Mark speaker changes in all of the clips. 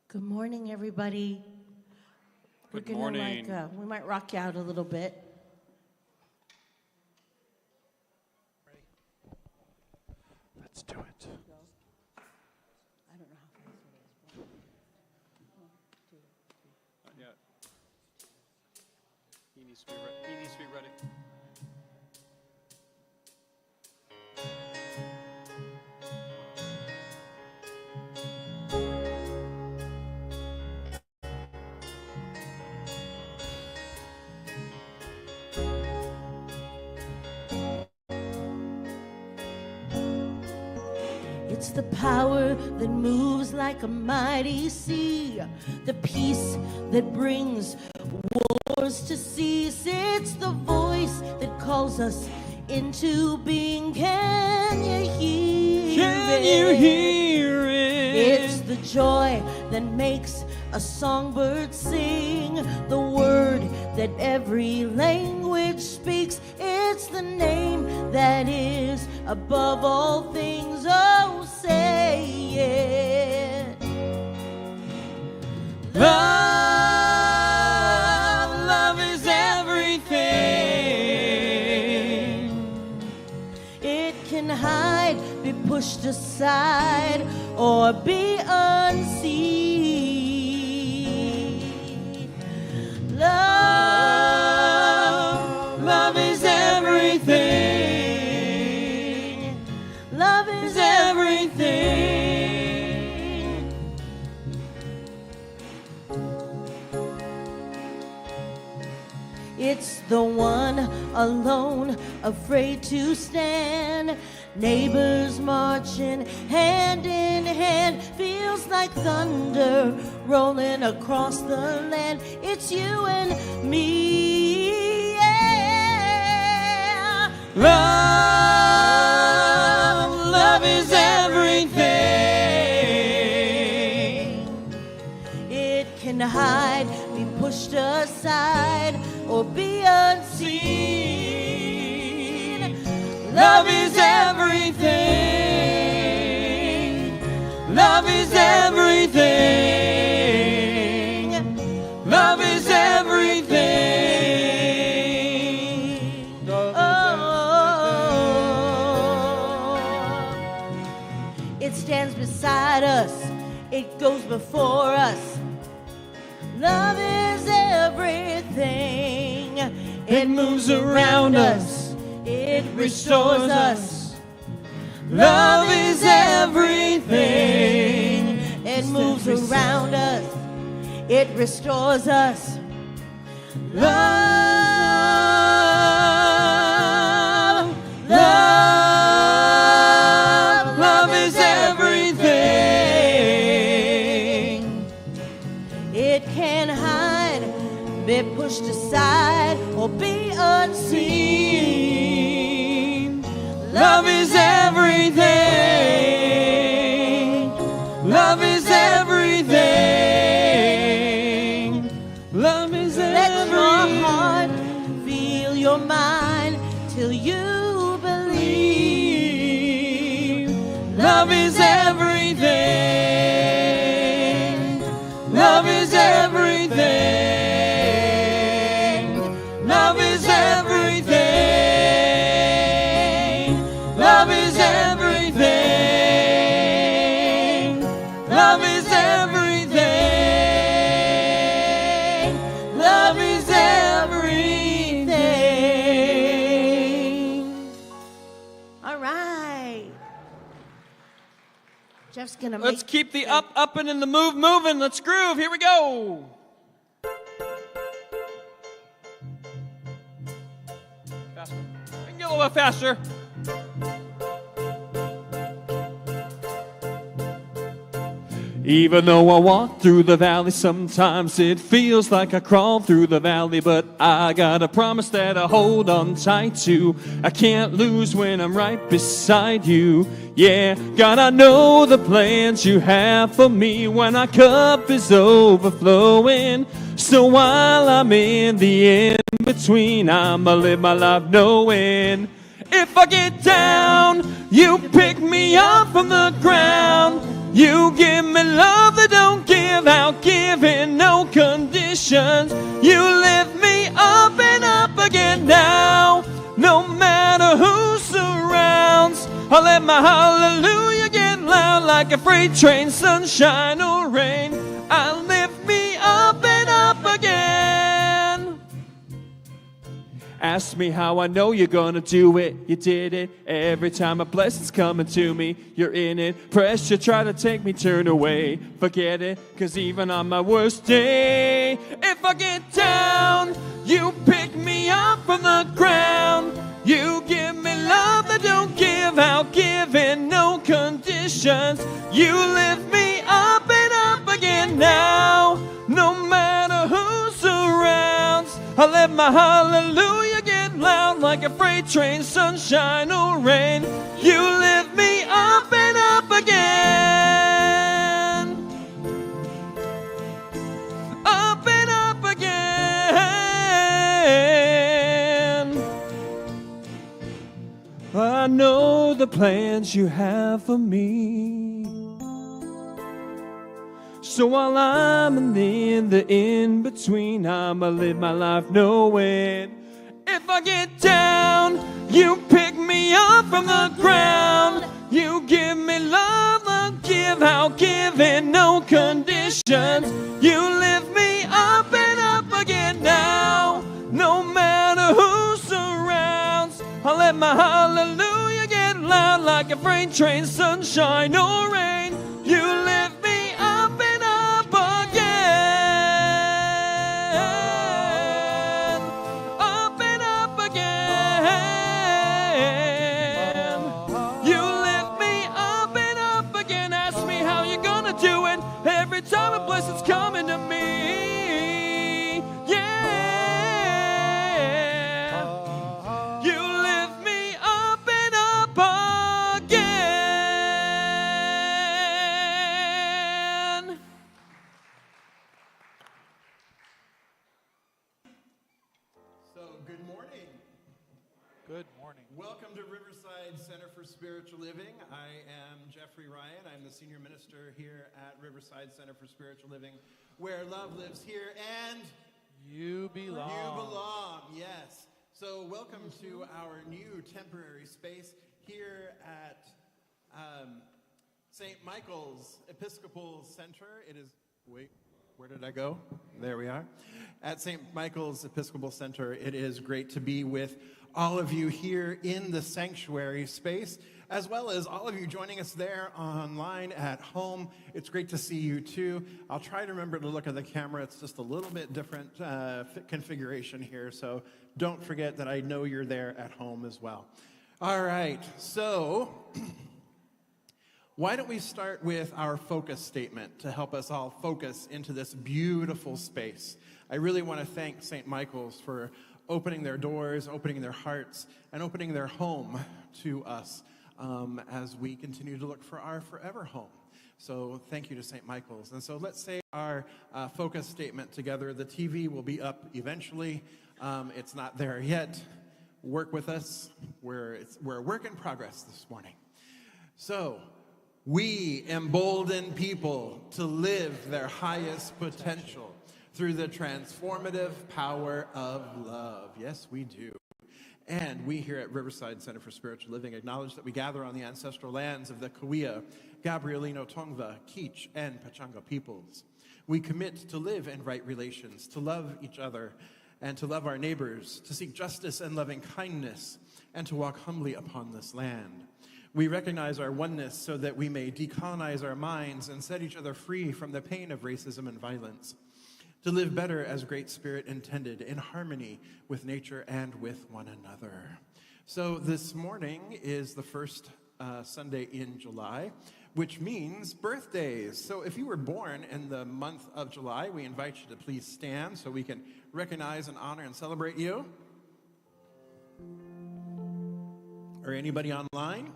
Speaker 1: Good morning, everybody.
Speaker 2: Good morning.
Speaker 1: We might rock you out a little bit.
Speaker 2: Let's do it.
Speaker 1: I don't know how fast it is.
Speaker 2: Not yet. He needs to be ready.
Speaker 1: It's the power that moves like a mighty sea, the peace that brings wars to cease. It's the voice that calls us into being. Can you hear
Speaker 2: Can
Speaker 1: it?
Speaker 2: you hear it?
Speaker 1: It's the joy that makes a songbird sing, the word that every language speaks. It's the name that is above all things. Oh, say it.
Speaker 2: Love is everything.
Speaker 1: It can hide, be pushed aside, or be unseen. Love is everything. Love is everything. It's the one alone, afraid to stand. Neighbors marching hand in hand, feels like thunder rolling across the land. It's you and me, yeah.
Speaker 2: Love is everything.
Speaker 1: It can hide, be pushed aside, or be unseen.
Speaker 2: Love is everything. Love is everything. Love is everything.
Speaker 1: Oh, it stands beside us. It goes before us. Love is everything.
Speaker 2: It moves around us.
Speaker 1: It restores us.
Speaker 2: Love is everything.
Speaker 1: It moves around us. It restores us.
Speaker 2: Love is everything.
Speaker 1: It can hide, be pushed aside, or be unseen.
Speaker 2: Love is everything. Love is everything. Love is
Speaker 1: Let your heart
Speaker 2: everything.
Speaker 1: feel your mind till you believe.
Speaker 2: Love is everything. Love is everything. Love is everything. Love is everything. Love is everything. Love is everything.
Speaker 1: All right. Jeff's gonna
Speaker 2: Let's
Speaker 1: make
Speaker 2: keep the up and the move moving. Let's groove. Here we go. Faster. I can get a little bit faster. Even though I walk through the valley, sometimes it feels like I crawl through the valley, but I got a promise that I hold on tight to. I can't lose when I'm right beside you. Yeah, God, I know the plans you have for me when our cup is overflowing. So while I'm in the in-between, I'ma live my life knowing if I get down, you pick me up from the ground. You give me love that don't give give out, giving no conditions. You lift me up and up again now. No matter who surrounds, I'll let my hallelujah get loud like a freight train, sunshine or rain. I'll lift me up and up again. Ask me how I know you're gonna do it. You did it. Every time a blessing's coming to me, you're in it. Pressure try to take me, turn away. Forget it, cause even on my worst day, if I get down, you pick me up from the ground. You give me love that don't give out, giving no conditions. You lift me up and up again now. No matter who surrounds, I let my hallelujah get loud like a freight train, sunshine or rain. You lift me up and up again. Up and up again. I know the plans you have for me. So while I'm in the in-between, I'ma live my life knowing if I get down, you pick me up from the ground. You give me love, I'll give out, giving no conditions. You lift me up and up again now. No matter who surrounds, I'll let my hallelujah get loud like a freight train, sunshine or rain. You lift me up and up again. Up and up again. You lift me up and up again. Ask me how you're gonna do it. Every time a blessing's coming to me. Yeah. You lift me up and up again.
Speaker 3: So, good morning.
Speaker 4: Good morning.
Speaker 3: Welcome to Riverside Center for Spiritual Living. I am Jeffrey Ryan. I'm the senior minister here at Riverside Center for Spiritual Living, where love lives here and
Speaker 4: You belong.
Speaker 3: you belong. Yes. So, welcome to our new temporary space here at St. Michael's Episcopal Center. It is, wait, where did I go? There we are. At St. Michael's Episcopal Center, it is great to be with all of you here in the sanctuary space, as well as all of you joining us there online at home. It's great to see you too. I'll try to remember to look at the camera. It's just a little bit different configuration here, so don't forget that I know you're there at home as well. All right, so why don't we start with our focus statement to help us all focus into this beautiful space. I really want to thank St. Michael's for opening their doors, opening their hearts, and opening their home to us as we continue to look for our forever home. So thank you to St. Michael's. And so let's say our focus statement together. The TV will be up eventually. It's not there yet. Work with us. We're a work in progress this morning. So, we embolden people to live their highest potential through the transformative power of love. Yes, we do. And we here at Riverside Center for Spiritual Living acknowledge that we gather on the ancestral lands of the Cahuilla, Gabrielino Tongva, Kizh, and Pechanga peoples. We commit to live in right relations, to love each other, and to love our neighbors, to seek justice and loving kindness, and to walk humbly upon this land. We recognize our oneness so that we may decolonize our minds and set each other free from the pain of racism and violence, to live better as Great Spirit intended, in harmony with nature and with one another. So this morning is the first Sunday in July, which means birthdays. So if you were born in the month of July, we invite you to please stand so we can recognize and honor and celebrate you. Or anybody online?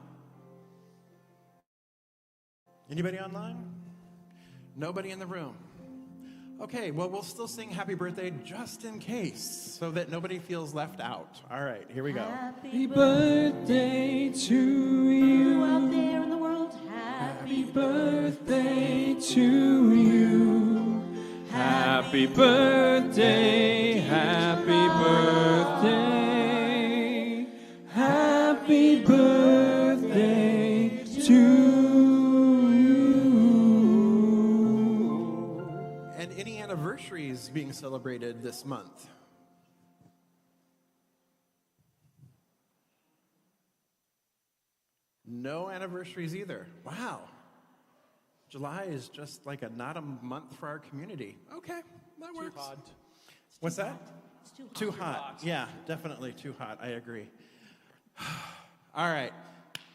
Speaker 3: Anybody online? Nobody in the room. Okay, well, we'll still sing happy birthday just in case so that nobody feels left out. All right, here we go.
Speaker 2: Happy birthday to you.
Speaker 1: out there in the world. Happy
Speaker 2: Happy birthday to you. Happy birthday, happy birthday, happy birthday to you.
Speaker 3: And any anniversaries being celebrated this month? No anniversaries either. Wow. July is just like not a month for our community. Okay, that works.
Speaker 4: Hot.
Speaker 3: What's that?
Speaker 1: It's too hot.
Speaker 3: Too hot. Yeah, definitely too hot. I agree. All right.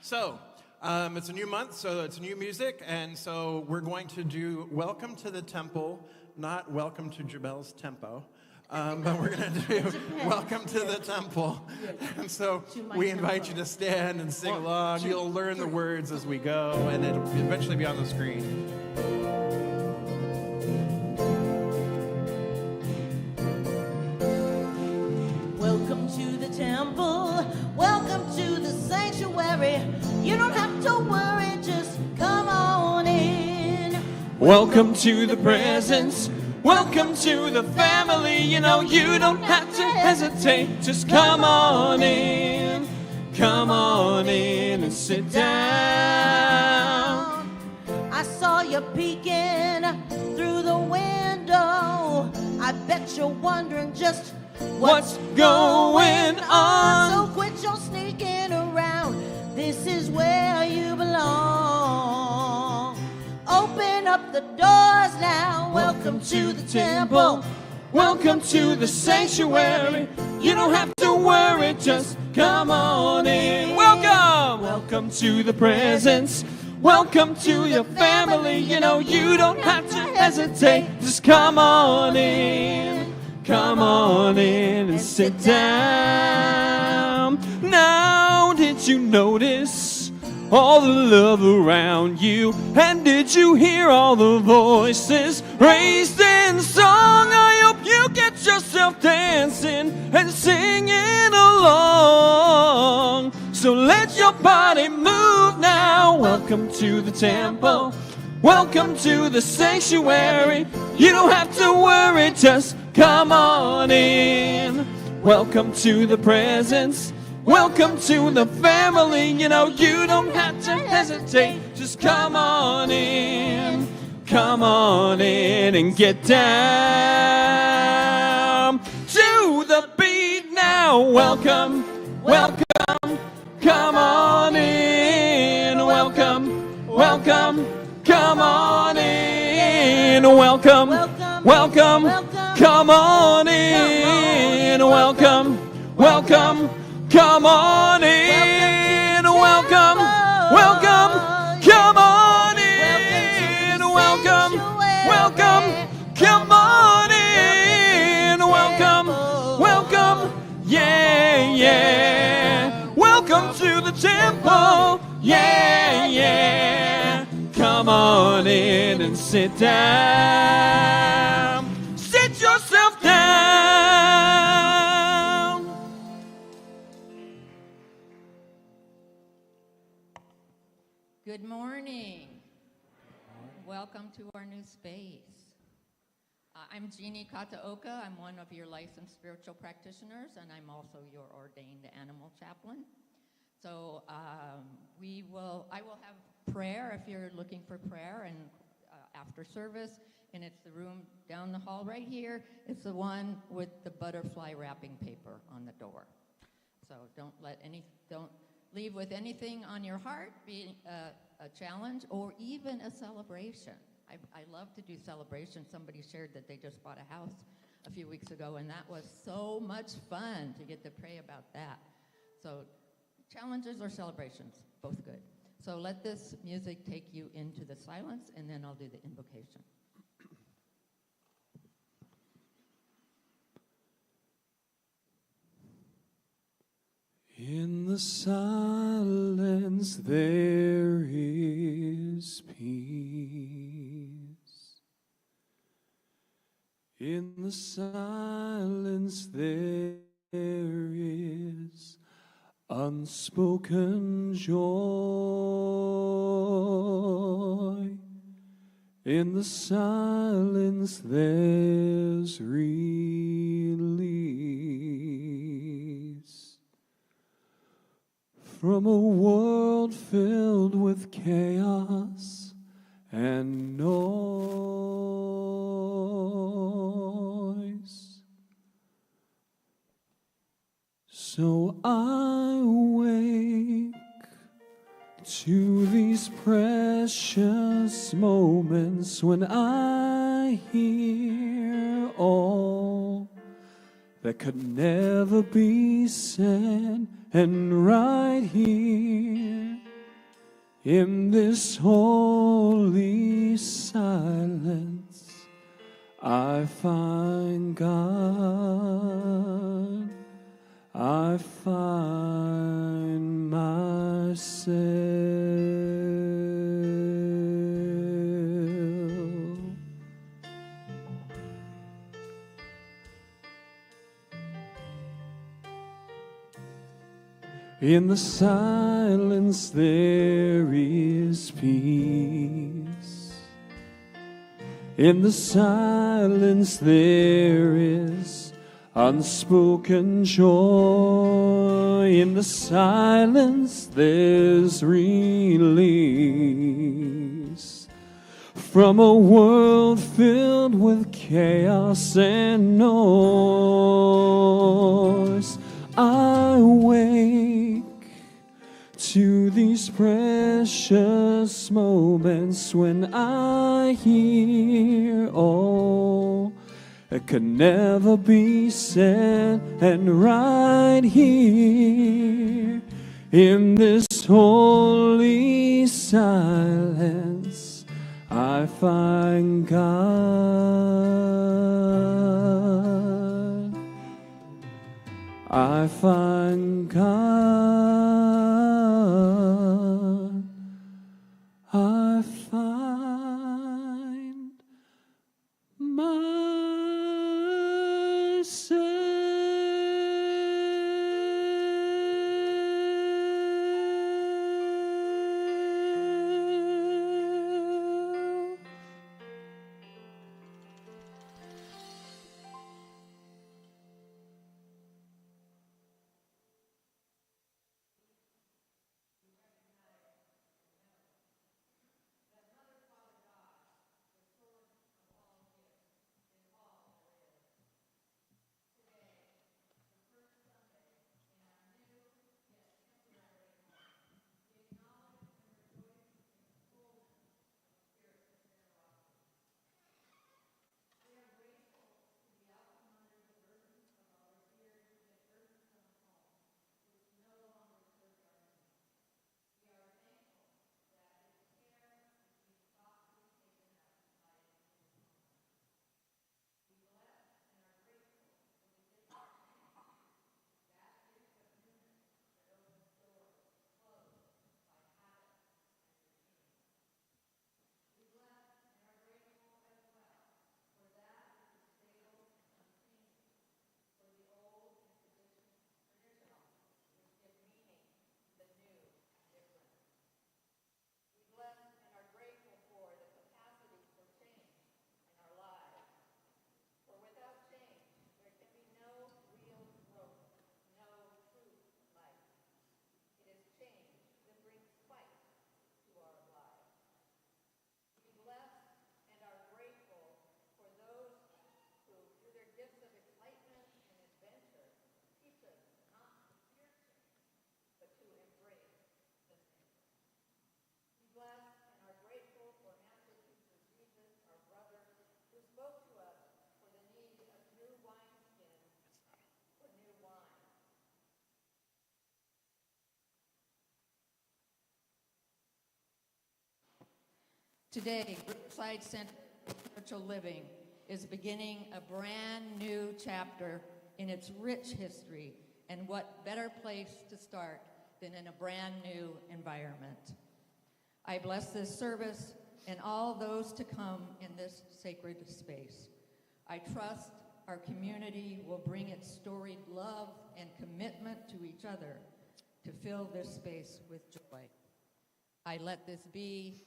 Speaker 3: So, it's a new month, so it's new music, and so we're going to do Welcome to the Temple, not Welcome to Jabel's Tempo. But we're going to do Welcome to the Temple. And so we invite you to stand and sing along. You'll learn the words as we go, and it'll eventually be on the screen.
Speaker 1: Welcome to the temple. Welcome to the sanctuary. You don't have to worry, just come on in.
Speaker 2: Welcome to the presence. Welcome to the family. You know you don't have to hesitate. Just come on in. Come on in and sit down.
Speaker 1: I saw you peeking through the window. I bet you're wondering just
Speaker 2: What's going on?
Speaker 1: So quit your sneaking around. This is where you belong. Open up the doors now. Welcome to the temple.
Speaker 2: Welcome to the sanctuary. You don't have to worry, just come on in. Welcome! Welcome to the presence. Welcome to your family. You know you don't have to hesitate. Just come on in. Come on in and sit down. Now, did you notice all the love around you? And did you hear all the voices raised in song? I hope you get yourself dancing and singing along. So let your body move now. Welcome to the temple. Welcome to the sanctuary. You don't have to worry, just come on in. Welcome to the presence. Welcome to the family. You know you don't have to hesitate. Just come on in. Come on in and get down to the beat now. Welcome, welcome, come on in. Welcome, welcome, come on in. Welcome, welcome, come on in. Welcome, welcome, come on in. Welcome, welcome, come on in. Welcome, welcome, come on in. Welcome, welcome, yeah, yeah. Welcome to the temple, yeah, yeah. Come on in and sit down. Sit yourself down.
Speaker 5: Good morning. Welcome to our new space. I'm Jeannie Kataoka. I'm one of your licensed spiritual practitioners, and I'm also your ordained animal chaplain. So I will have prayer if you're looking for prayer, and after service, and it's the room down the hall right here. It's the one with the butterfly wrapping paper on the door. So don't leave with anything on your heart, be a challenge or even a celebration. I love to do celebrations. Somebody shared that they just bought a house a few weeks ago, and that was so much fun to get to pray about that. So challenges or celebrations, both good. So let this music take you into the silence, and then I'll do the invocation.
Speaker 2: In the silence there is peace. In the silence there is unspoken joy. In the silence there's release from a world filled with chaos and noise. So I wake to these precious moments when I hear all that could never be said, and right here in this holy silence I find God, I find myself. In the silence there is peace. In the silence there is unspoken joy. In the silence there's release from a world filled with chaos and noise. I wake to these precious moments when I hear all that could never be said, and right here in this holy silence I find God, I find God, I find myself.
Speaker 5: Today, Brookside Center for Spiritual Living is beginning a brand new chapter in its rich history, and what better place to start than in a brand new environment. I bless this service and all those to come in this sacred space. I trust our community will bring its storied love and commitment to each other to fill this space with joy. I let this be,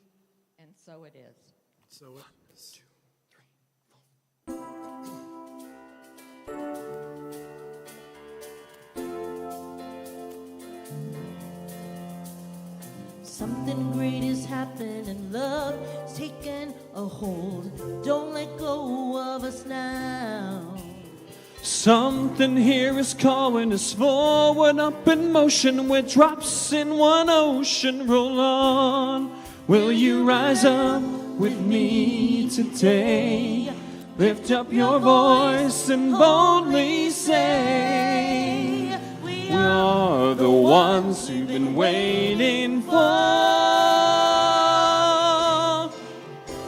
Speaker 5: and so it is.
Speaker 3: So,
Speaker 1: Something great is happening, love is taking a hold. Don't let go of us now.
Speaker 2: Something here is calling us forward, up in motion. We're drops in one ocean. Roll on. Will you rise up with me today? Lift up your voice and boldly say, we are the ones who've been waiting for.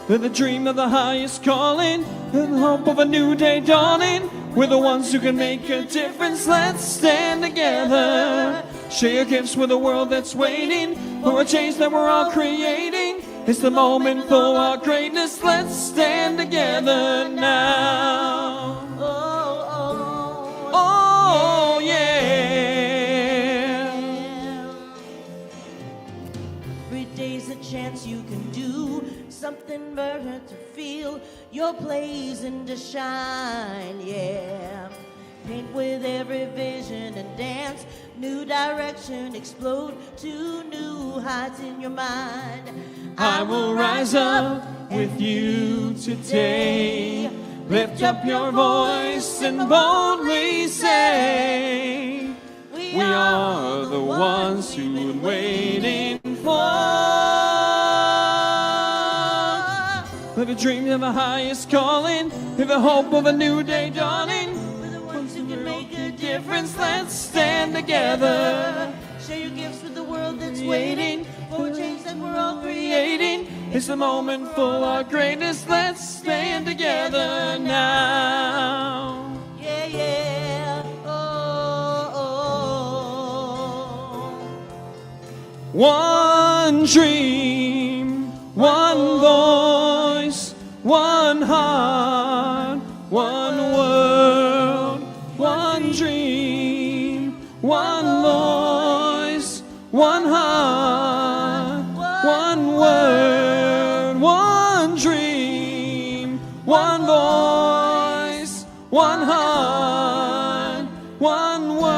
Speaker 2: The dream of the highest calling, and the hope of a new day dawning. We're the ones who can make a difference. Let's stand together. Share your gifts with a world that's waiting for a change that we're all creating. It's the moment for our greatness. Let's stand together now. Oh, yeah.
Speaker 1: Every day's a chance you can do something better to feel your place and to shine, yeah. Paint with every vision and dance, new direction, explode to new heights in your mind.
Speaker 2: I will rise up with you today. Lift up your voice and boldly say, we are the ones who've been waiting for. Live a dream of a highest calling, live a hope of a new day dawning.
Speaker 1: We're the ones who can make a
Speaker 2: Difference, let's stand together.
Speaker 1: Share your gifts with the world that's waiting for a change that we're all creating.
Speaker 2: It's the moment for our greatness. Let's stand together now.
Speaker 1: Yeah, yeah. Oh, oh, oh.
Speaker 2: One dream, one voice, one heart, one world. One dream, one voice, one heart, one word. One dream, one voice, one heart, one word.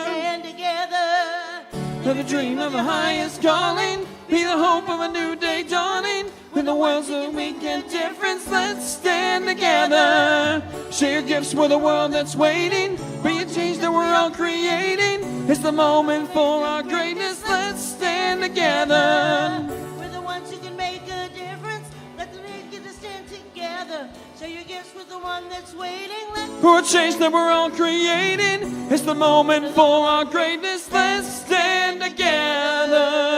Speaker 1: Stand together.
Speaker 2: Live a dream of the highest calling, be the hope of a new day dawning. When the world's a weekend difference, let's stand together. Share your gifts with a world that's waiting, be a change that we're all creating. It's the moment for our greatness, let's stand together.
Speaker 1: We're the ones who can make a difference. Let's get to stand together. Share your gifts with the one that's waiting.
Speaker 2: For a change that we're all creating, it's the moment for our greatness, let's stand together.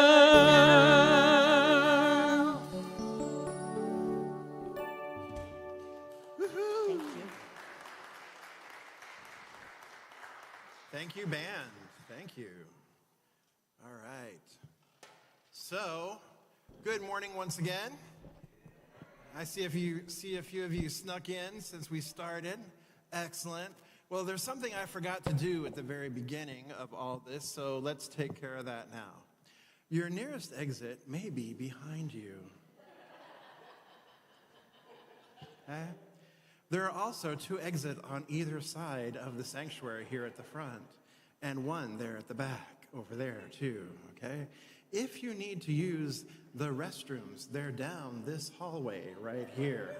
Speaker 3: thank you, band. Thank you. All right. So, good morning once again. I see a few of you snuck in since we started. Excellent. Well, there's something I forgot to do at the very beginning of all this, so let's take care of that now. Your nearest exit may be behind you. There are also 2 exits on either side of the sanctuary here at the front, and 1 there at the back, over there too, okay? If you need to use the restrooms, they're down this hallway right here.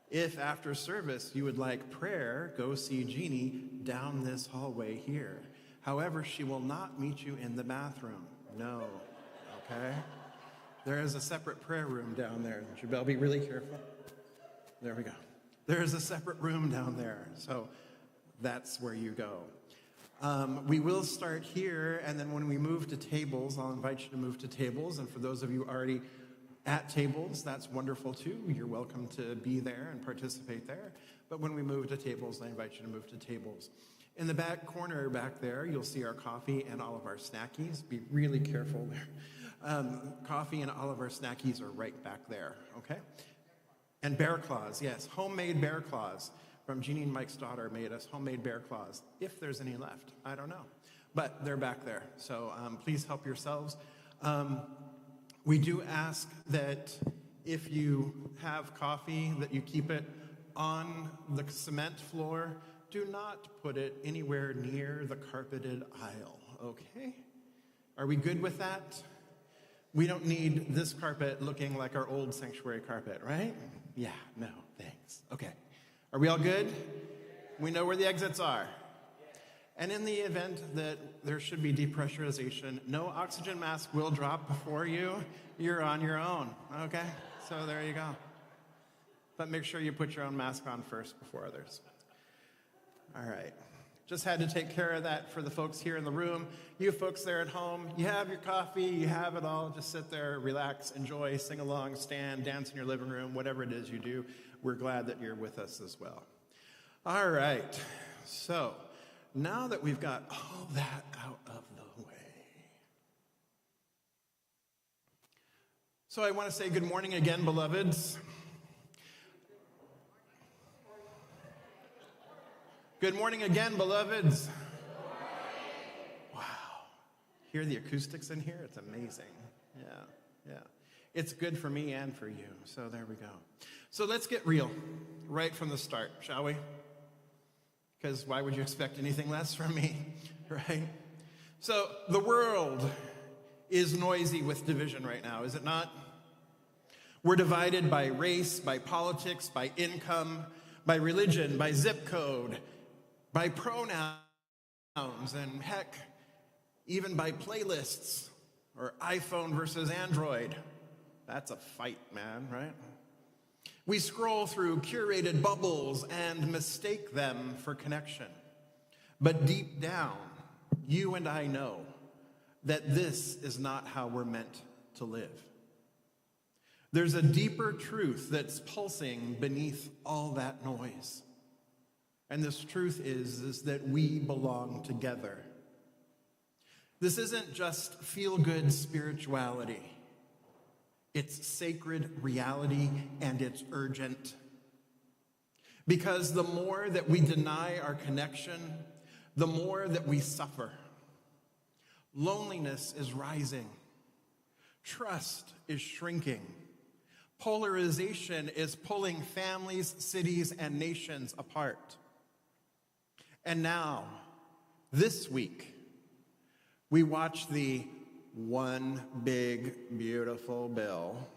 Speaker 3: If after service you would like prayer, go see Jeannie down this hallway here. However, she will not meet you in the bathroom. No, okay? There is a separate prayer room down there. Jabel, be really careful. There we go. There is a separate room down there, so that's where you go. We will start here, and then when we move to tables, I'll invite you to move to tables. And for those of you already at tables, that's wonderful too. You're welcome to be there and participate there. But when we move to tables, I invite you to move to tables. In the back corner back there, you'll see our coffee and all of our snackies. Be really careful there. Coffee and all of our snackies are right back there, okay? And bear claws, yes, homemade bear claws. From Jeannie and Mike's daughter made us homemade bear claws. If there's any left, I don't know. But they're back there, so please help yourselves. We do ask that if you have coffee, that you keep it on the cement floor. Do not put it anywhere near the carpeted aisle, okay? Are we good with that? We don't need this carpet looking like our old sanctuary carpet, right? Yeah, no, thanks. Okay. Are we all good? We know where the exits are. And in the event that there should be depressurization, no oxygen mask will drop before you. You're on your own, okay? So there you go. But make sure you put your own mask on first before others. All right. Just had to take care of that for the folks here in the room. You folks there at home, you have your coffee, you have it all. Just sit there, relax, enjoy, sing along, stand, dance in your living room, whatever it is you do. We're glad that you're with us as well. All right. So now that we've got all that out of the way, so I want to say good morning again, beloveds. Good morning again, beloveds. Wow. Hear the acoustics in here? It's amazing. Yeah. It's good for me and for you. So there we go. So let's get real right from the start, shall we? Because why would you expect anything less from me, right? So the world is noisy with division right now, is it not? We're divided by race, by politics, by income, by religion, by zip code, by pronouns, and heck, even by playlists, or iPhone versus Android. That's a fight, man, right? We scroll through curated bubbles and mistake them for connection. But deep down, you and I know that this is not how we're meant to live. There's a deeper truth that's pulsing beneath all that noise. And this truth is that we belong together. This isn't just feel-good spirituality. It's sacred reality, and it's urgent. Because the more that we deny our connection, the more that we suffer. Loneliness is rising. Trust is shrinking. Polarization is pulling families, cities, and nations apart. And now, this week, we watch the One Big Beautiful Bill,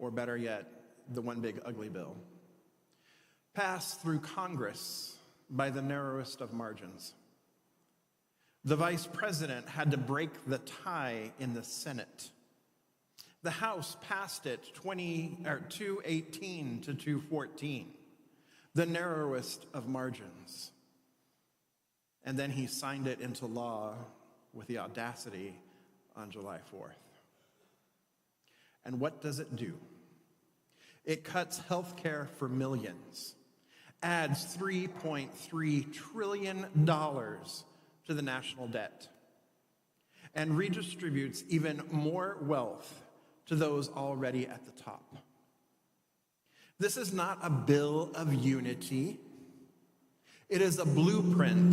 Speaker 3: or better yet, the One Big Ugly Bill, pass through Congress by the narrowest of margins. The vice president had to break the tie in the Senate. The House passed it 218 to 214. The narrowest of margins. And then he signed it into law with the audacity on July 4th. And what does it do? It cuts health care for millions, adds $3.3 trillion to the national debt, and redistributes even more wealth to those already at the top. This is not a bill of unity. It is a blueprint.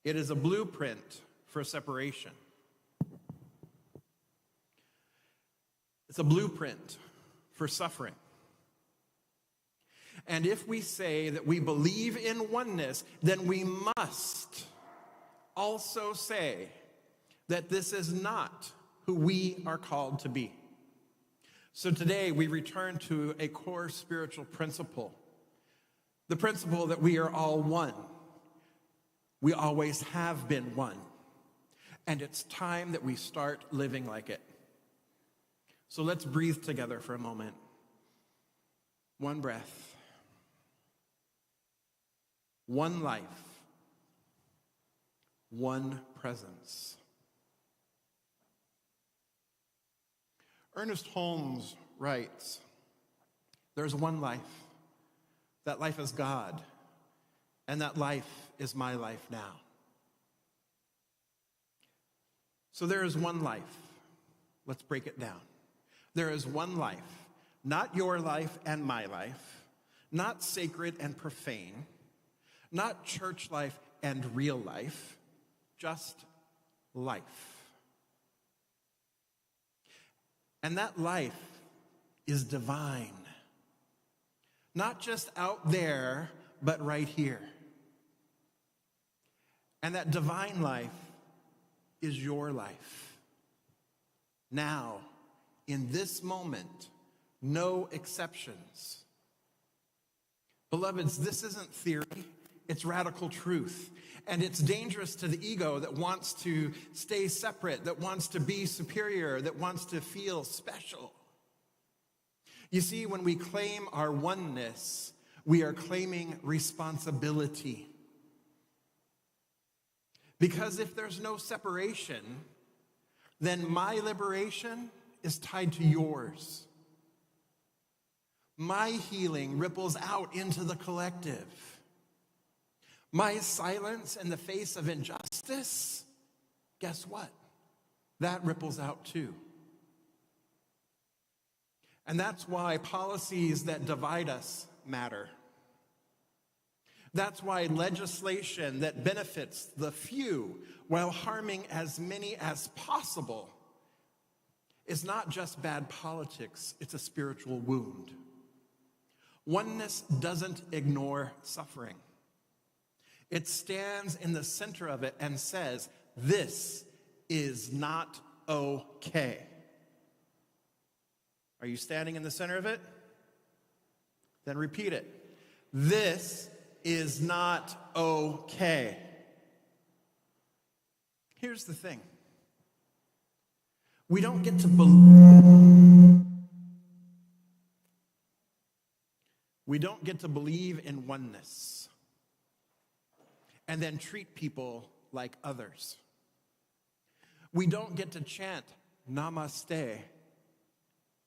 Speaker 3: It is a blueprint for separation. It's a blueprint for suffering. And if we say that we believe in oneness, then we must also say that this is not who we are called to be. So today we return to a core spiritual principle. The principle that we are all one. We always have been one. And it's time that we start living like it. So let's breathe together for a moment. One breath. One life. One presence. Ernest Holmes writes, there's one life. That life is God. And that life is my life now. So there is one life. Let's break it down. There is one life, not your life and my life, not sacred and profane, not church life and real life, just life. And that life is divine. Not just out there, but right here. And that divine life is your life. Now, in this moment, no exceptions. Beloveds, this isn't theory, it's radical truth. And it's dangerous to the ego that wants to stay separate, that wants to be superior, that wants to feel special. You see, when we claim our oneness, we are claiming responsibility. Because if there's no separation, then my liberation is tied to yours. My healing ripples out into the collective. My silence in the face of injustice, guess what? That ripples out too. And that's why policies that divide us matter. That's why legislation that benefits the few while harming as many as possible is not just bad politics, it's a spiritual wound. Oneness doesn't ignore suffering. It stands in the center of it and says, this is not okay. Are you standing in the center of it? Then repeat it. This is not okay. Here's the thing. We don't get to believe in oneness and then treat people like others. We don't get to chant namaste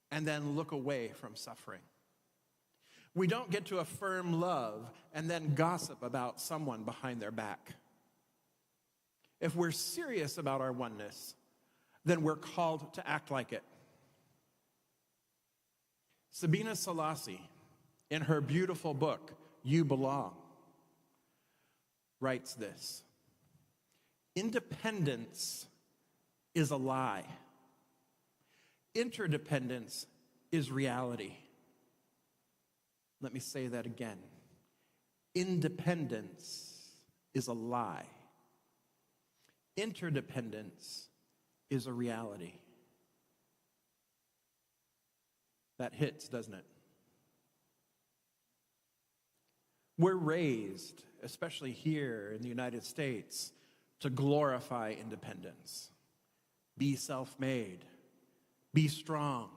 Speaker 3: and then look away from suffering. We don't get to affirm love and then gossip about someone behind their back. If we're serious about our oneness, then we're called to act like it. Sabina Selassie, in her beautiful book, You Belong, writes this: independence is a lie. Interdependence is reality. Let me say that again. Independence is a lie. Interdependence is a reality. That hits, doesn't it? We're raised, especially here in the United States, to glorify independence. Be self-made. Be strong.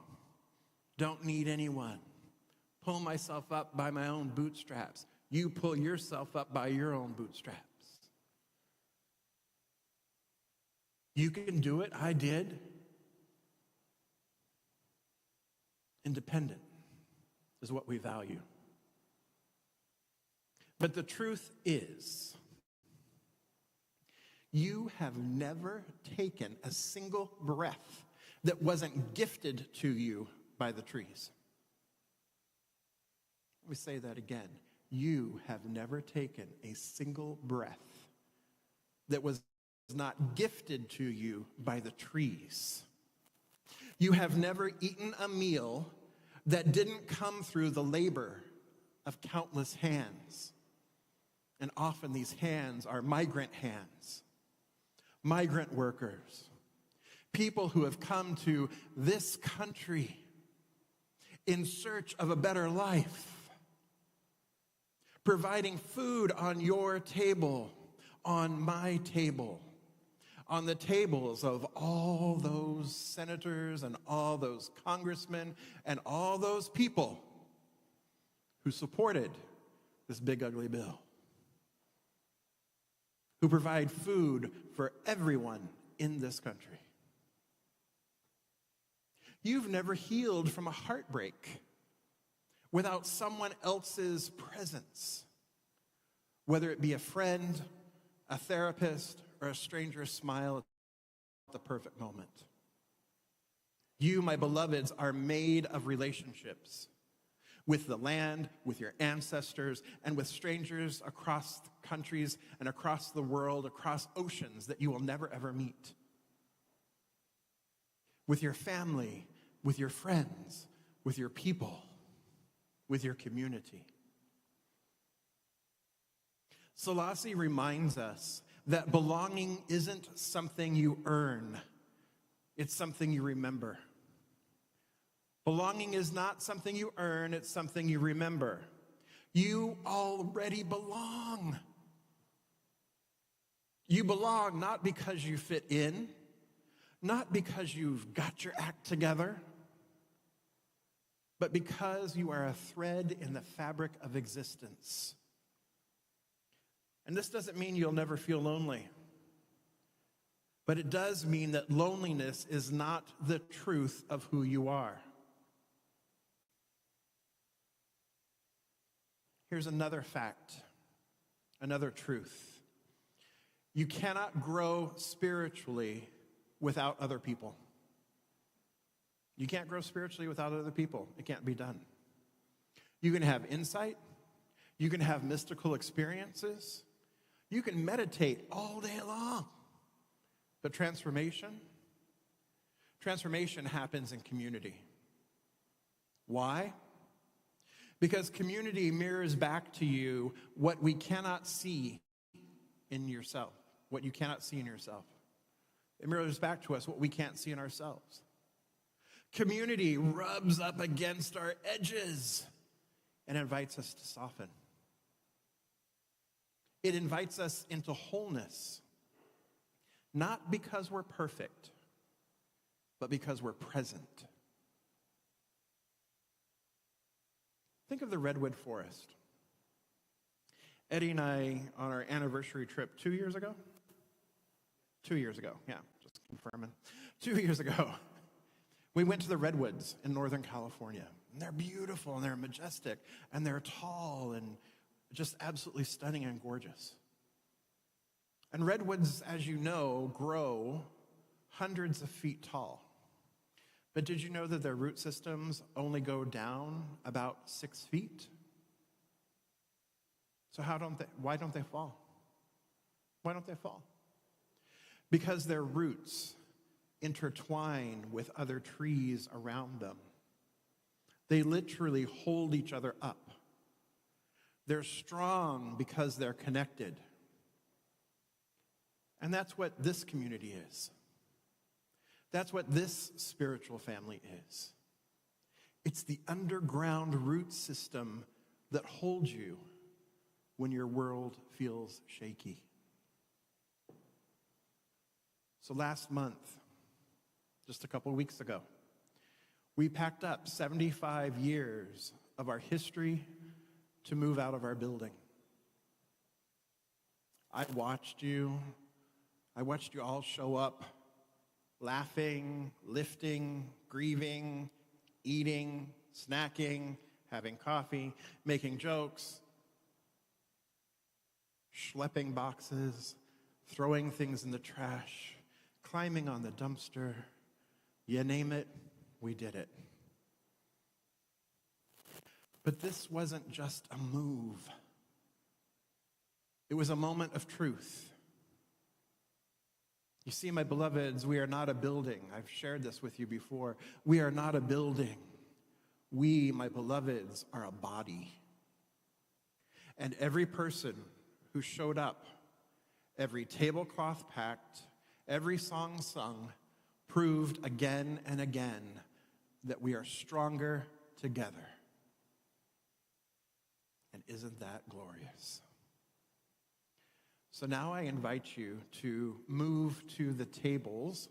Speaker 3: Don't need anyone. Pull myself up by my own bootstraps. You pull yourself up by your own bootstraps. You can do it. I did. Independent is what we value. But the truth is, you have never taken a single breath that wasn't gifted to you by the trees. Let me say that again. You have never taken a single breath that was not gifted to you by the trees. You have never eaten a meal that didn't come through the labor of countless hands. And often these hands are migrant hands, migrant workers, people who have come to this country in search of a better life, providing food on your table, on my table, on the tables of all those senators and all those congressmen and all those people who supported this big ugly bill, who provide food for everyone in this country. You've never healed from a heartbreak without someone else's presence, whether it be a friend, a therapist, or a stranger's smile at the perfect moment. You, my beloveds, are made of relationships. with the land, with your ancestors, and with strangers across countries and across the world, across oceans that you will never ever meet. With your family, with your friends, with your people, with your community. Selassie reminds us that belonging isn't something you earn, it's something you remember. Belonging is not something you earn, it's something you remember. You already belong. You belong not because you fit in, not because you've got your act together, but because you are a thread in the fabric of existence. And this doesn't mean you'll never feel lonely, but it does mean that loneliness is not the truth of who you are. Here's another fact, another truth. You cannot grow spiritually without other people. You can't grow spiritually without other people. It can't be done. You can have insight. You can have mystical experiences. You can meditate all day long. But transformation happens in community. Why? Because community mirrors back to you what we cannot see in yourself, what you cannot see in yourself. It mirrors back to us what we can't see in ourselves. Community rubs up against our edges and invites us to soften. It invites us into wholeness, not because we're perfect, but because we're present. Think of the redwood forest. Eddie and I, on our anniversary trip 2 years ago, yeah, just confirming. 2 years ago, we went to the redwoods in Northern California. And they're beautiful, and they're majestic, and they're tall, and just absolutely stunning and gorgeous. And redwoods, as you know, grow hundreds of feet tall. But did you know that their root systems only go down about 6 feet? So why don't they fall? Why don't they fall? Because their roots intertwine with other trees around them. They literally hold each other up. They're strong because they're connected. And that's what this community is. That's what this spiritual family is. It's the underground root system that holds you when your world feels shaky. So last month, just a couple of weeks ago, we packed up 75 years of our history to move out of our building. I watched you all show up, laughing, lifting, grieving, eating, snacking, having coffee, making jokes, schlepping boxes, throwing things in the trash, climbing on the dumpster. You name it, we did it. But this wasn't just a move. It was a moment of truth. You see, my beloveds, we are not a building. I've shared this with you before. We are not a building. We, my beloveds, are a body. And every person who showed up, every tablecloth packed, every song sung, proved again and again that we are stronger together. And isn't that glorious? So now I invite you to move to the tables.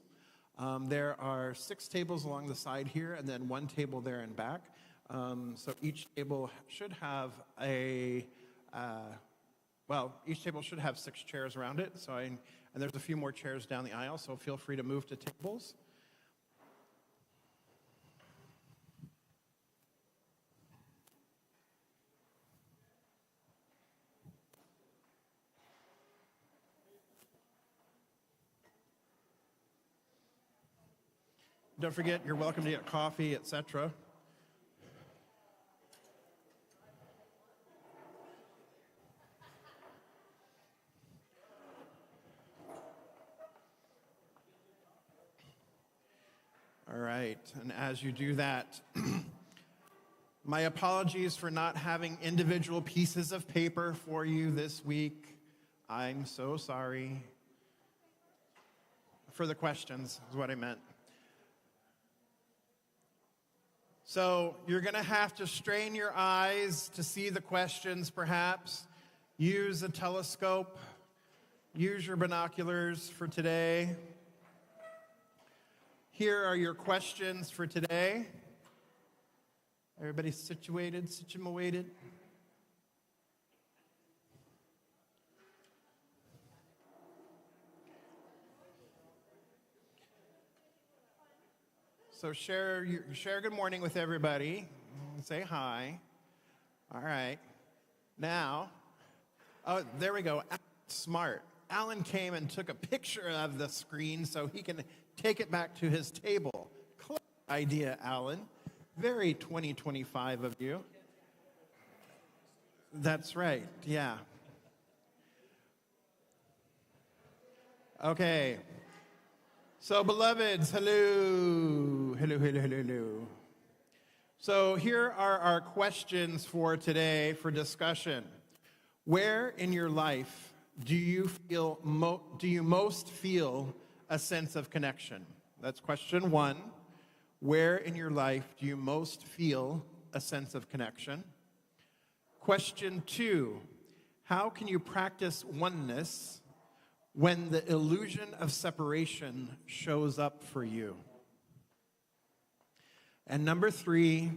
Speaker 3: There are 6 tables along the side here, and then 1 table there in back. So each table should have each table should have 6 chairs around it. And there's a few more chairs down the aisle, so feel free to move to tables. Don't forget, you're welcome to get coffee, etc. All right, and as you do that, my apologies for not having individual pieces of paper for you this week. I'm so sorry. For the questions is what I meant. So you're going to have to strain your eyes to see the questions, perhaps. Use a telescope. Use your binoculars for today. Here are your questions for today. Everybody situated? So share good morning with everybody. Say hi. All right. Now, oh, there we go. Smart. Alan came and took a picture of the screen so he can take it back to his table. Clever idea, Alan. Very 2025 of you. That's right, yeah. Okay. So, beloveds, hello. Hello. So, here are our questions for today for discussion. Where in your life do you most feel a sense of connection? That's question one. Where in your life do you most feel a sense of connection? Question two, how can you practice oneness when the illusion of separation shows up for you? And number three,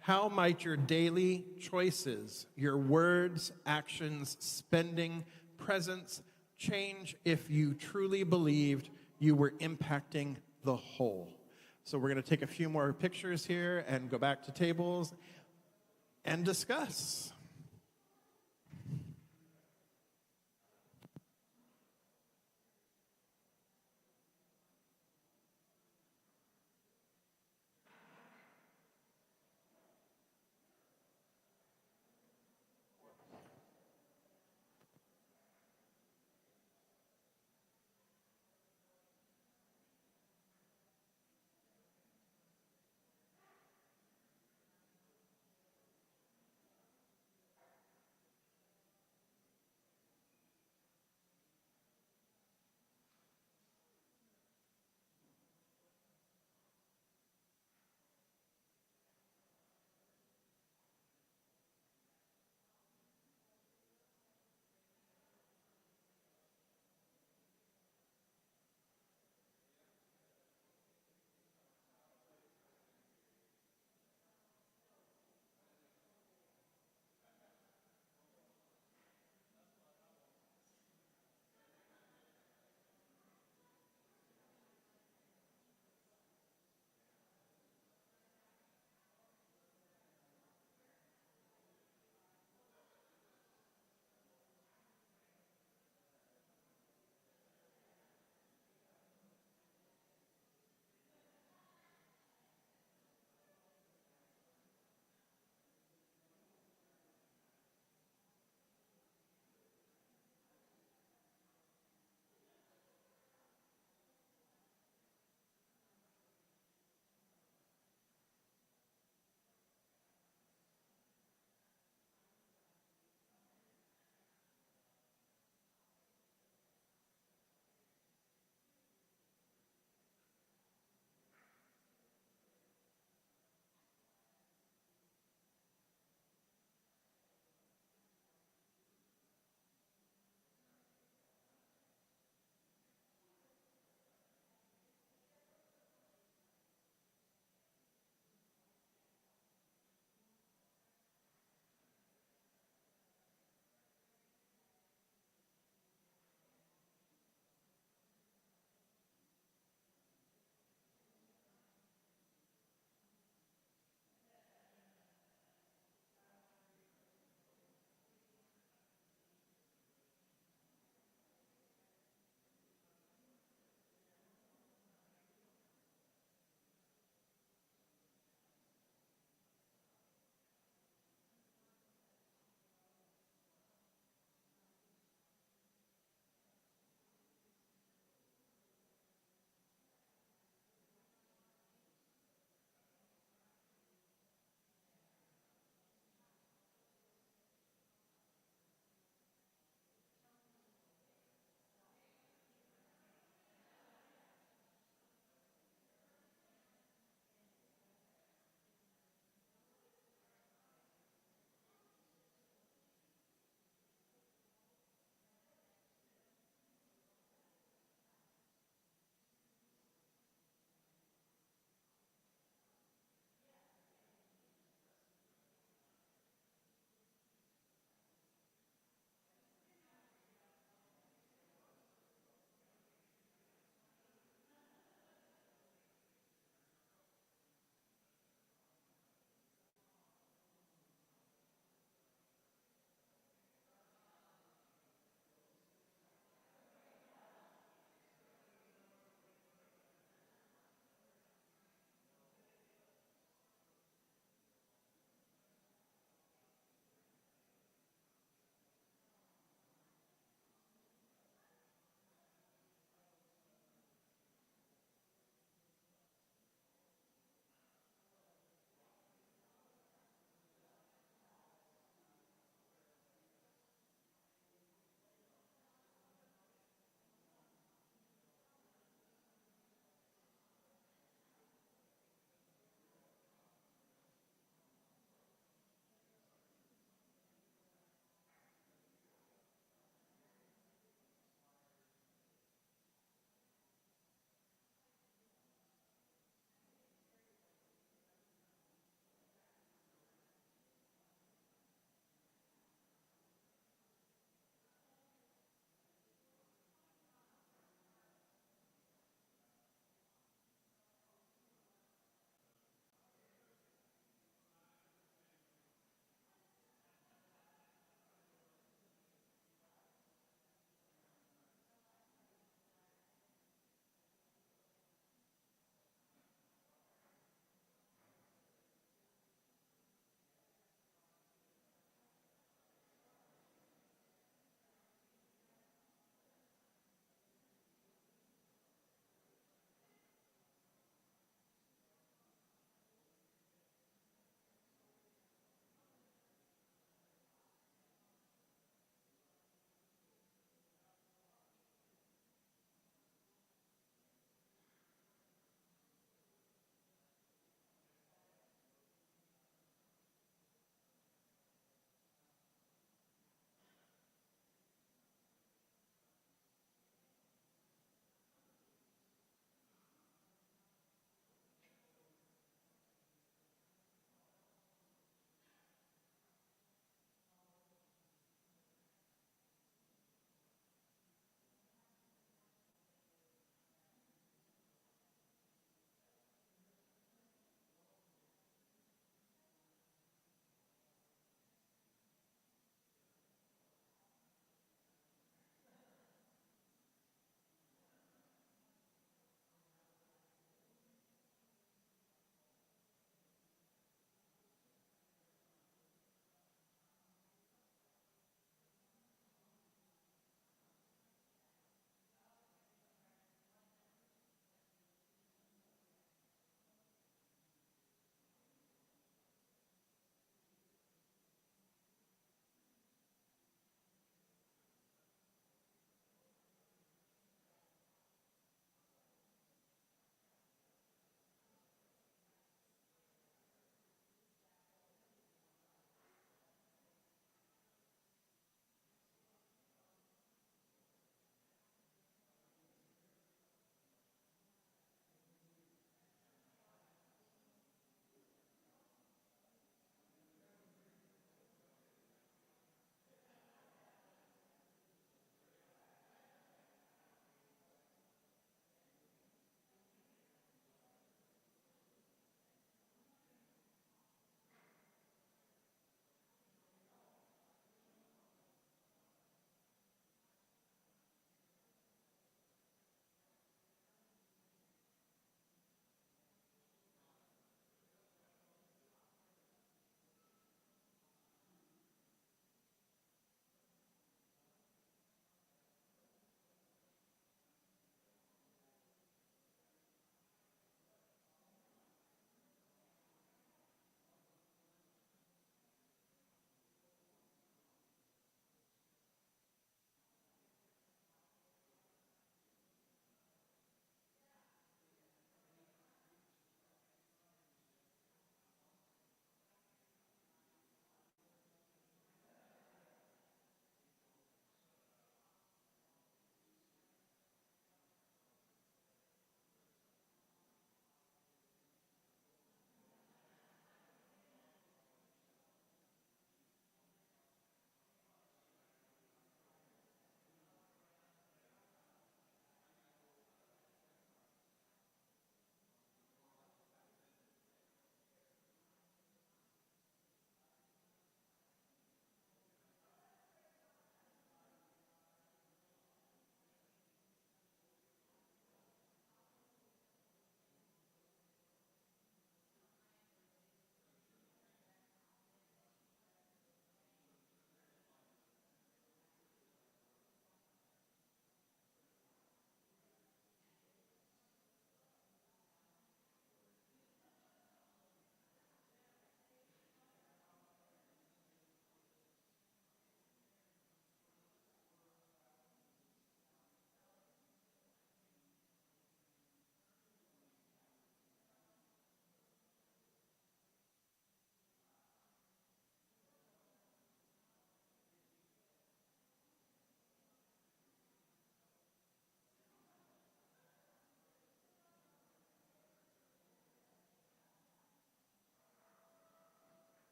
Speaker 3: how might your daily choices, your words, actions, spending, presence change if you truly believed you were impacting the whole? So we're going to take a few more pictures here and go back to tables and discuss.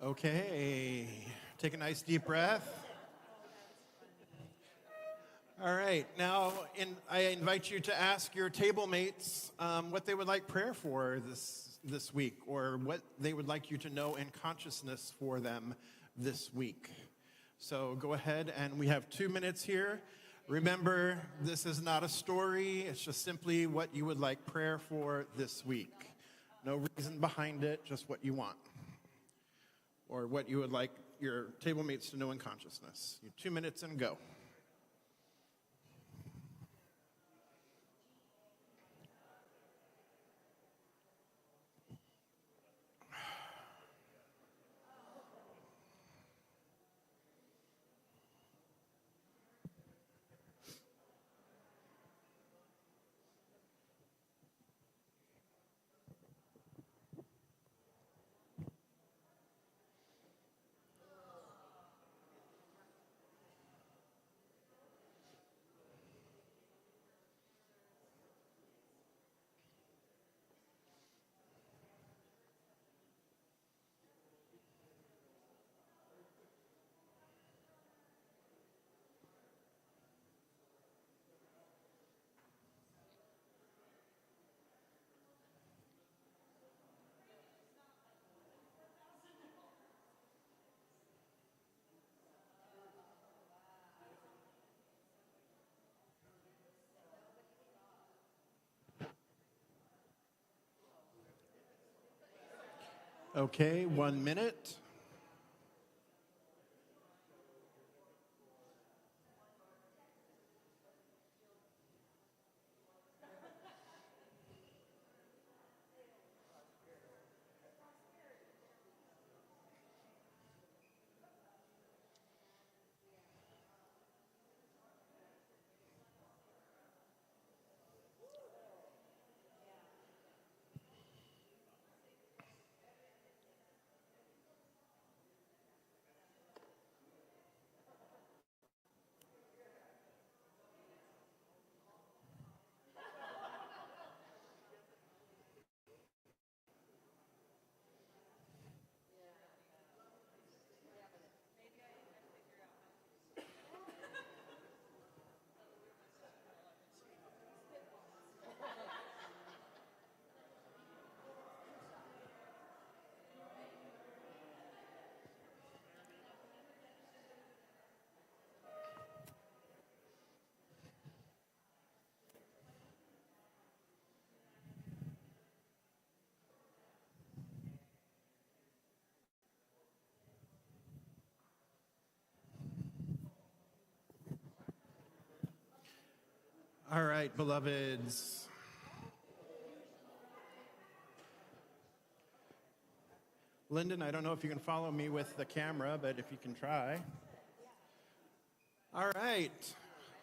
Speaker 3: Okay, take a nice deep breath. All right, now I invite you to ask your table mates what they would like prayer for this week, or what they would like you to know in consciousness for them this week. So go ahead, and we have 2 minutes here. Remember, this is not a story. It's just simply what you would like prayer for this week. No reason behind it, just what you want, or what you would like your table mates to know in consciousness. 2 minutes and go. Okay, 1 minute. All right, beloveds. Lyndon, I don't know if you can follow me with the camera, but if you can try. All right,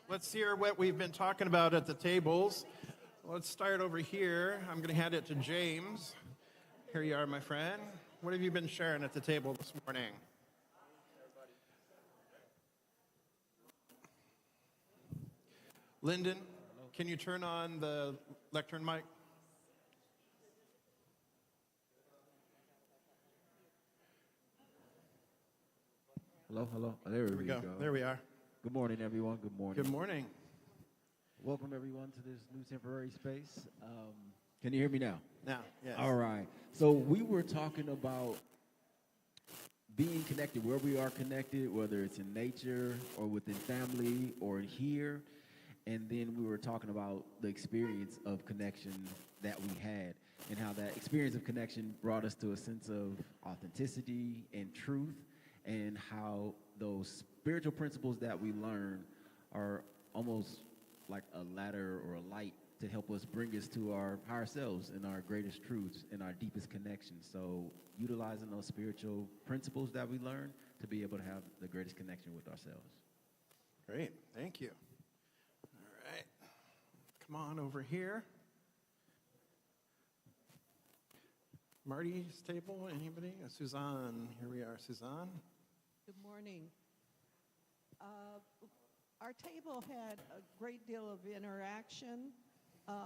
Speaker 3: let's hear what we've been talking about at the tables. Let's start over here. I'm going to hand it to James. Here you are, my friend. What have you been sharing at the table this morning? Lyndon, can you turn on the lectern mic?
Speaker 6: Hello, hello. There
Speaker 3: There we go. There we are.
Speaker 6: Good morning, everyone. Good morning.
Speaker 3: Good morning.
Speaker 6: Welcome, everyone, to this new temporary space. Can you hear me now?
Speaker 3: Now, yes.
Speaker 6: All right. So we were talking about being connected, where we are connected, whether it's in nature or within family or here. And then we were talking about the experience of connection that we had and how that experience of connection brought us to a sense of authenticity and truth, and how those spiritual principles that we learn are almost like a ladder or a light to help us bring us to our higher selves and our greatest truths and our deepest connections. So utilizing those spiritual principles that we learn to be able to have the greatest connection with ourselves.
Speaker 3: Great. Thank you. All right. Come on over here. Marty's table, anybody? Suzanne, here we are. Suzanne?
Speaker 7: Good morning. Our table had a great deal of interaction.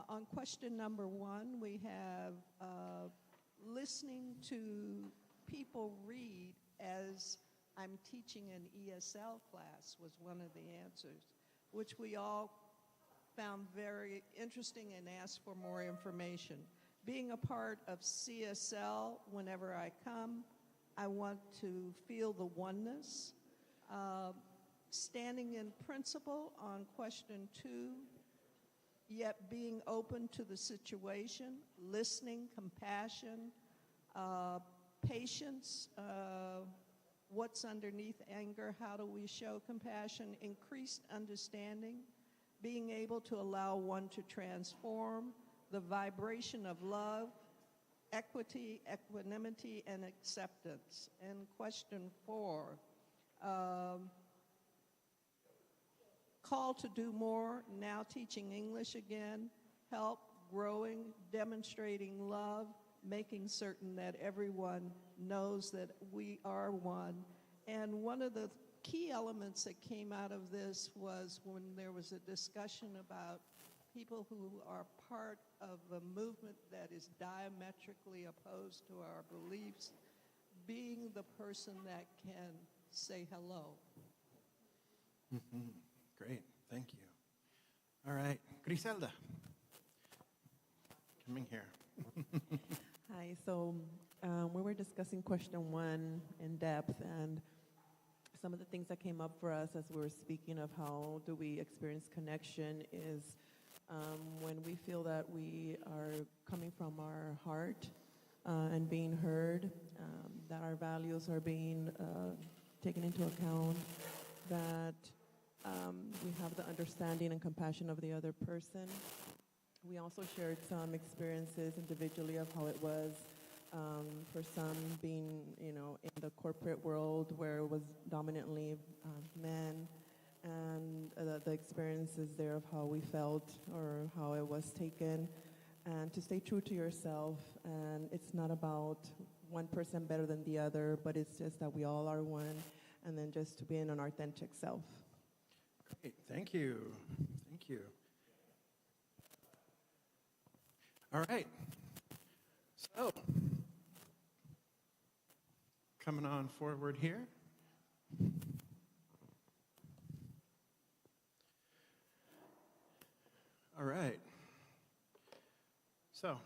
Speaker 7: On question number 1, we have listening to people read as I'm teaching an ESL class was one of the answers, which we all found very interesting and asked for more information. Being a part of CSL, whenever I come, I want to feel the oneness. Standing in principle on question 2, yet being open to the situation, listening, compassion, patience, what's underneath anger, how do we show compassion, increased understanding, being able to allow one to transform, the vibration of love, equity, equanimity, and acceptance. And question 4, call to do more, now teaching English again, help, growing, demonstrating love, making certain that everyone knows that we are one. And one of the key elements that came out of this was when there was a discussion about people who are part of a movement that is diametrically opposed to our beliefs, being the person that can say hello.
Speaker 3: Great, thank you. All right, Griselda, coming here.
Speaker 8: Hi, so we were discussing question 1 in depth, and some of the things that came up for us as we were speaking of how do we experience connection is when we feel that we are coming from our heart and being heard, that our values are being taken into account, that we have the understanding and compassion of the other person. We also shared some experiences individually of how it was for some being, in the corporate world where it was dominantly men, and the experiences there of how we felt or how it was taken, and to stay true to yourself. And it's not about one person better than the other, but it's just that we all are one, and then just to be in an authentic self.
Speaker 3: Great, thank you. Thank you. All right. So, coming on forward here. All right. So,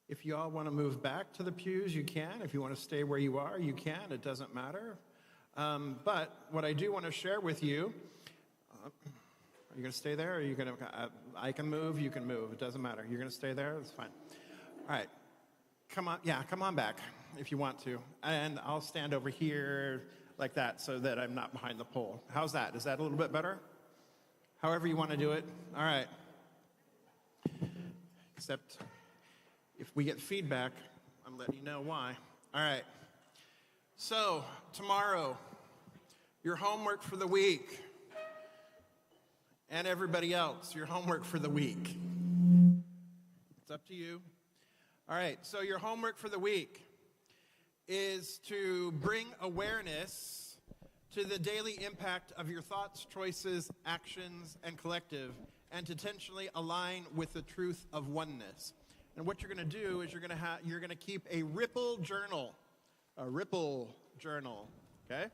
Speaker 3: if you all want to move back to the pews, you can. If you want to stay where you are, you can. It doesn't matter. But what I do want to share with you, are you going to stay there, or are you going to, I can move, you can move. It doesn't matter. You're going to stay there? That's fine. All right. Come on back if you want to. And I'll stand over here like that so that I'm not behind the pole. How's that? Is that a little bit better? However you want to do it. All right. Except if we get feedback, I'm letting you know why. All right. So, tomorrow, your homework for the week, and everybody else, your homework for the week. It's up to you. All right, so your homework for the week is to bring awareness to the daily impact of your thoughts, choices, actions, and collective, and to intentionally align with the truth of oneness. And what you're going to do is you're going to keep a ripple journal. A ripple journal, okay?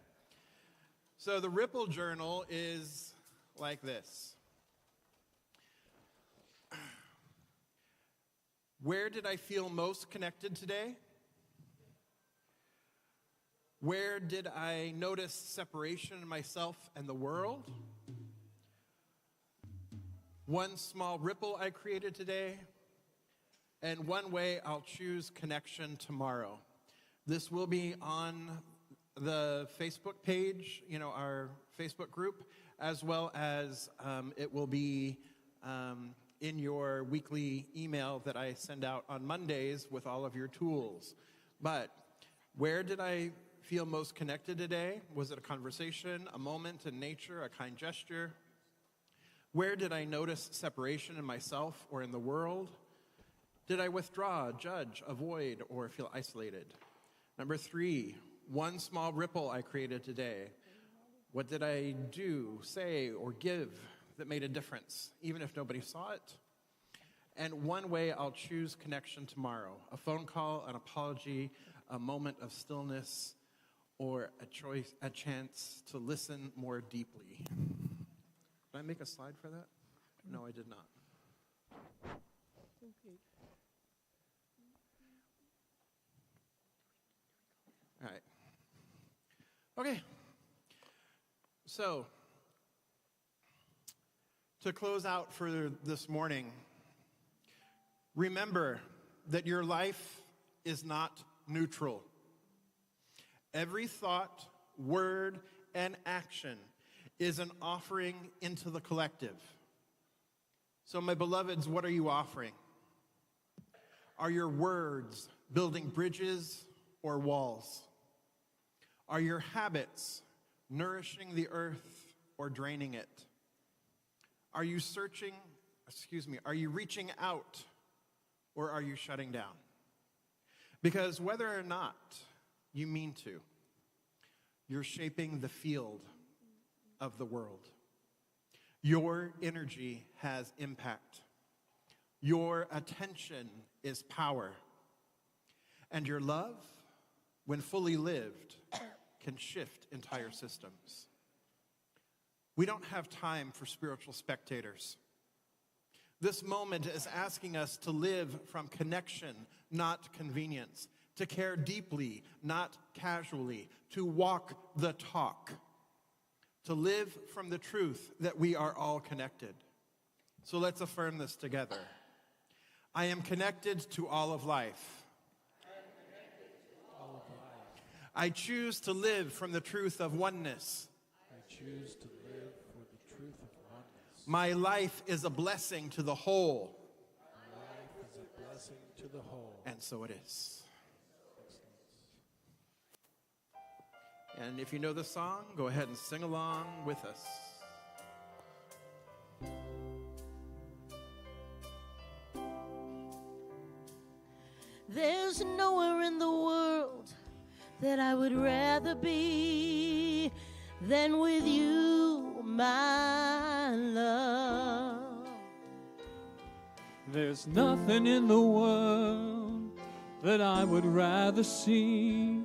Speaker 3: So the ripple journal is like this. Where did I feel most connected today? Where did I notice separation in myself and the world? One small ripple I created today, and one way I'll choose connection tomorrow. This will be on the Facebook page, our Facebook group, as well as it will be in your weekly email that I send out on Mondays with all of your tools. But where did I feel most connected today? Was it a conversation, a moment in nature, a kind gesture? Where did I notice separation in myself or in the world? Did I withdraw, judge, avoid, or feel isolated? Number 3, one small ripple I created today. What did I do, say, or give that made a difference, even if nobody saw it. And one way I'll choose connection tomorrow, a phone call, an apology, a moment of stillness, or a chance to listen more deeply. Did I make a slide for that? No, I did not. All right. Okay. So, to close out for this morning, remember that your life is not neutral. Every thought, word, and action is an offering into the collective. So, my beloveds, what are you offering? Are your words building bridges or walls? Are your habits nourishing the earth or draining it? Are you reaching out or are you shutting down? Because whether or not you mean to, you're shaping the field of the world. Your energy has impact. Your attention is power. And your love, when fully lived, can shift entire systems. We don't have time for spiritual spectators. This moment is asking us to live from connection, not convenience, to care deeply, not casually, to walk the talk, to live from the truth that we are all connected. So let's affirm this together. I am connected to all of life. I choose to live from the truth of oneness.
Speaker 4: I choose to live for the truth of oneness.
Speaker 3: My life is a blessing to the whole.
Speaker 4: My life is a blessing to the whole.
Speaker 3: And so it is. And if you know the song, go ahead and sing along with us.
Speaker 1: There's nowhere in the world that I would rather be than with you, my love.
Speaker 2: There's nothing in the world that I would rather see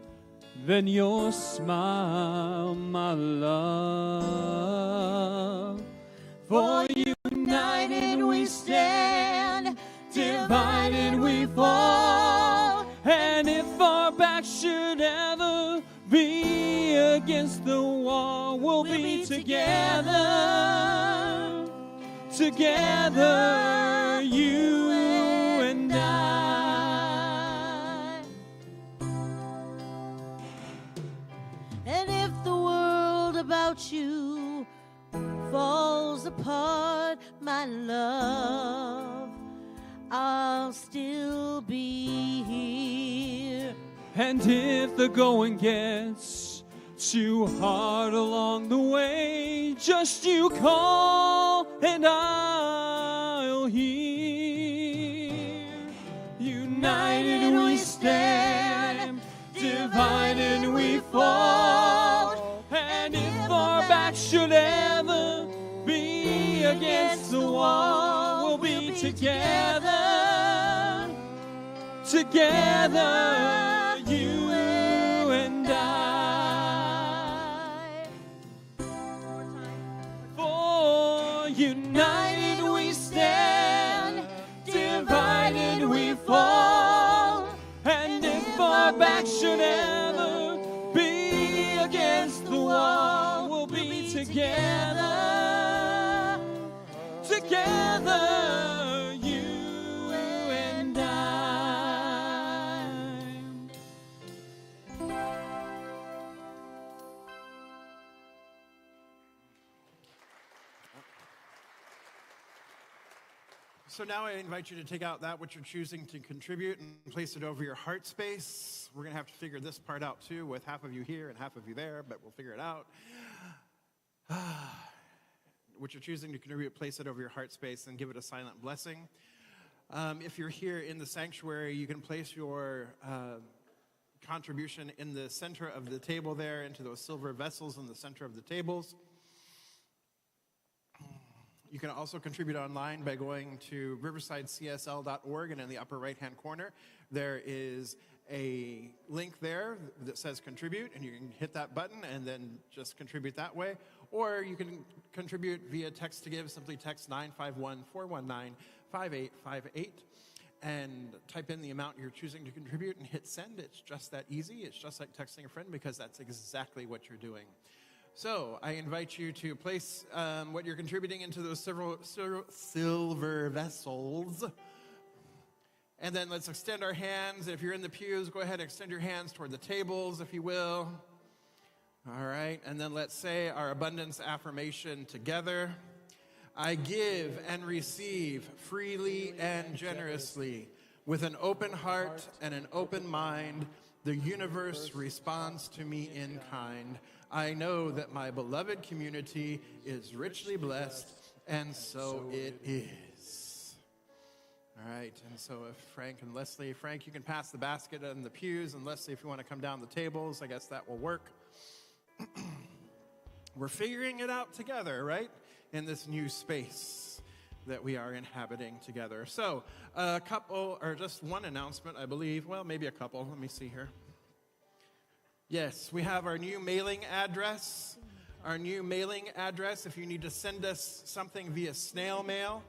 Speaker 2: than your smile, my love. For united we stand, divided we fall. And if our backs should ever be against the wall, we'll be together, together, you and I.
Speaker 1: And if the world about you falls apart, my love, I'll still be here.
Speaker 2: And if the going gets too hard along the way, just you call and I'll hear. United we stand, divided we fall. And if our backs should ever be against the wall, we'll be together, together, you and I. For united we stand, divided we fall. And if our backs should ever be against the wall, we'll be together, together, you and I.
Speaker 3: So now I invite you to take out that which you're choosing to contribute and place it over your heart space. We're going to have to figure this part out too, with half of you here and half of you there, but we'll figure it out. What you're choosing to contribute, place it over your heart space and give it a silent blessing. If you're here in the sanctuary, you can place your contribution in the center of the table there, into those silver vessels in the center of the tables. You can also contribute online by going to riversidecsl.org, and in the upper right-hand corner, there is a link there that says contribute, and you can hit that button and then just contribute that way. Or you can contribute via text to give. Simply text 951-419-5858 and type in the amount you're choosing to contribute and hit send. It's just that easy. It's just like texting a friend, because that's exactly what you're doing. So I invite you to place what you're contributing into those silver vessels. And then let's extend our hands. If you're in the pews, go ahead and extend your hands toward the tables, if you will. All right. And then let's say our abundance affirmation together. I give and receive freely and generously. With an open heart and an open mind, the universe responds to me in kind. I know that my beloved community is richly blessed, and so it is. All right, and so if Frank and Leslie, Frank, you can pass the basket and the pews, and Leslie, if you want to come down the tables, I guess that will work. We're figuring it out together, right? In this new space that we are inhabiting together. So a couple, or just one announcement, I believe. Well, maybe a couple. Let me see here. Yes, we have our new mailing address. Our new mailing address, if you need to send us something via snail mail,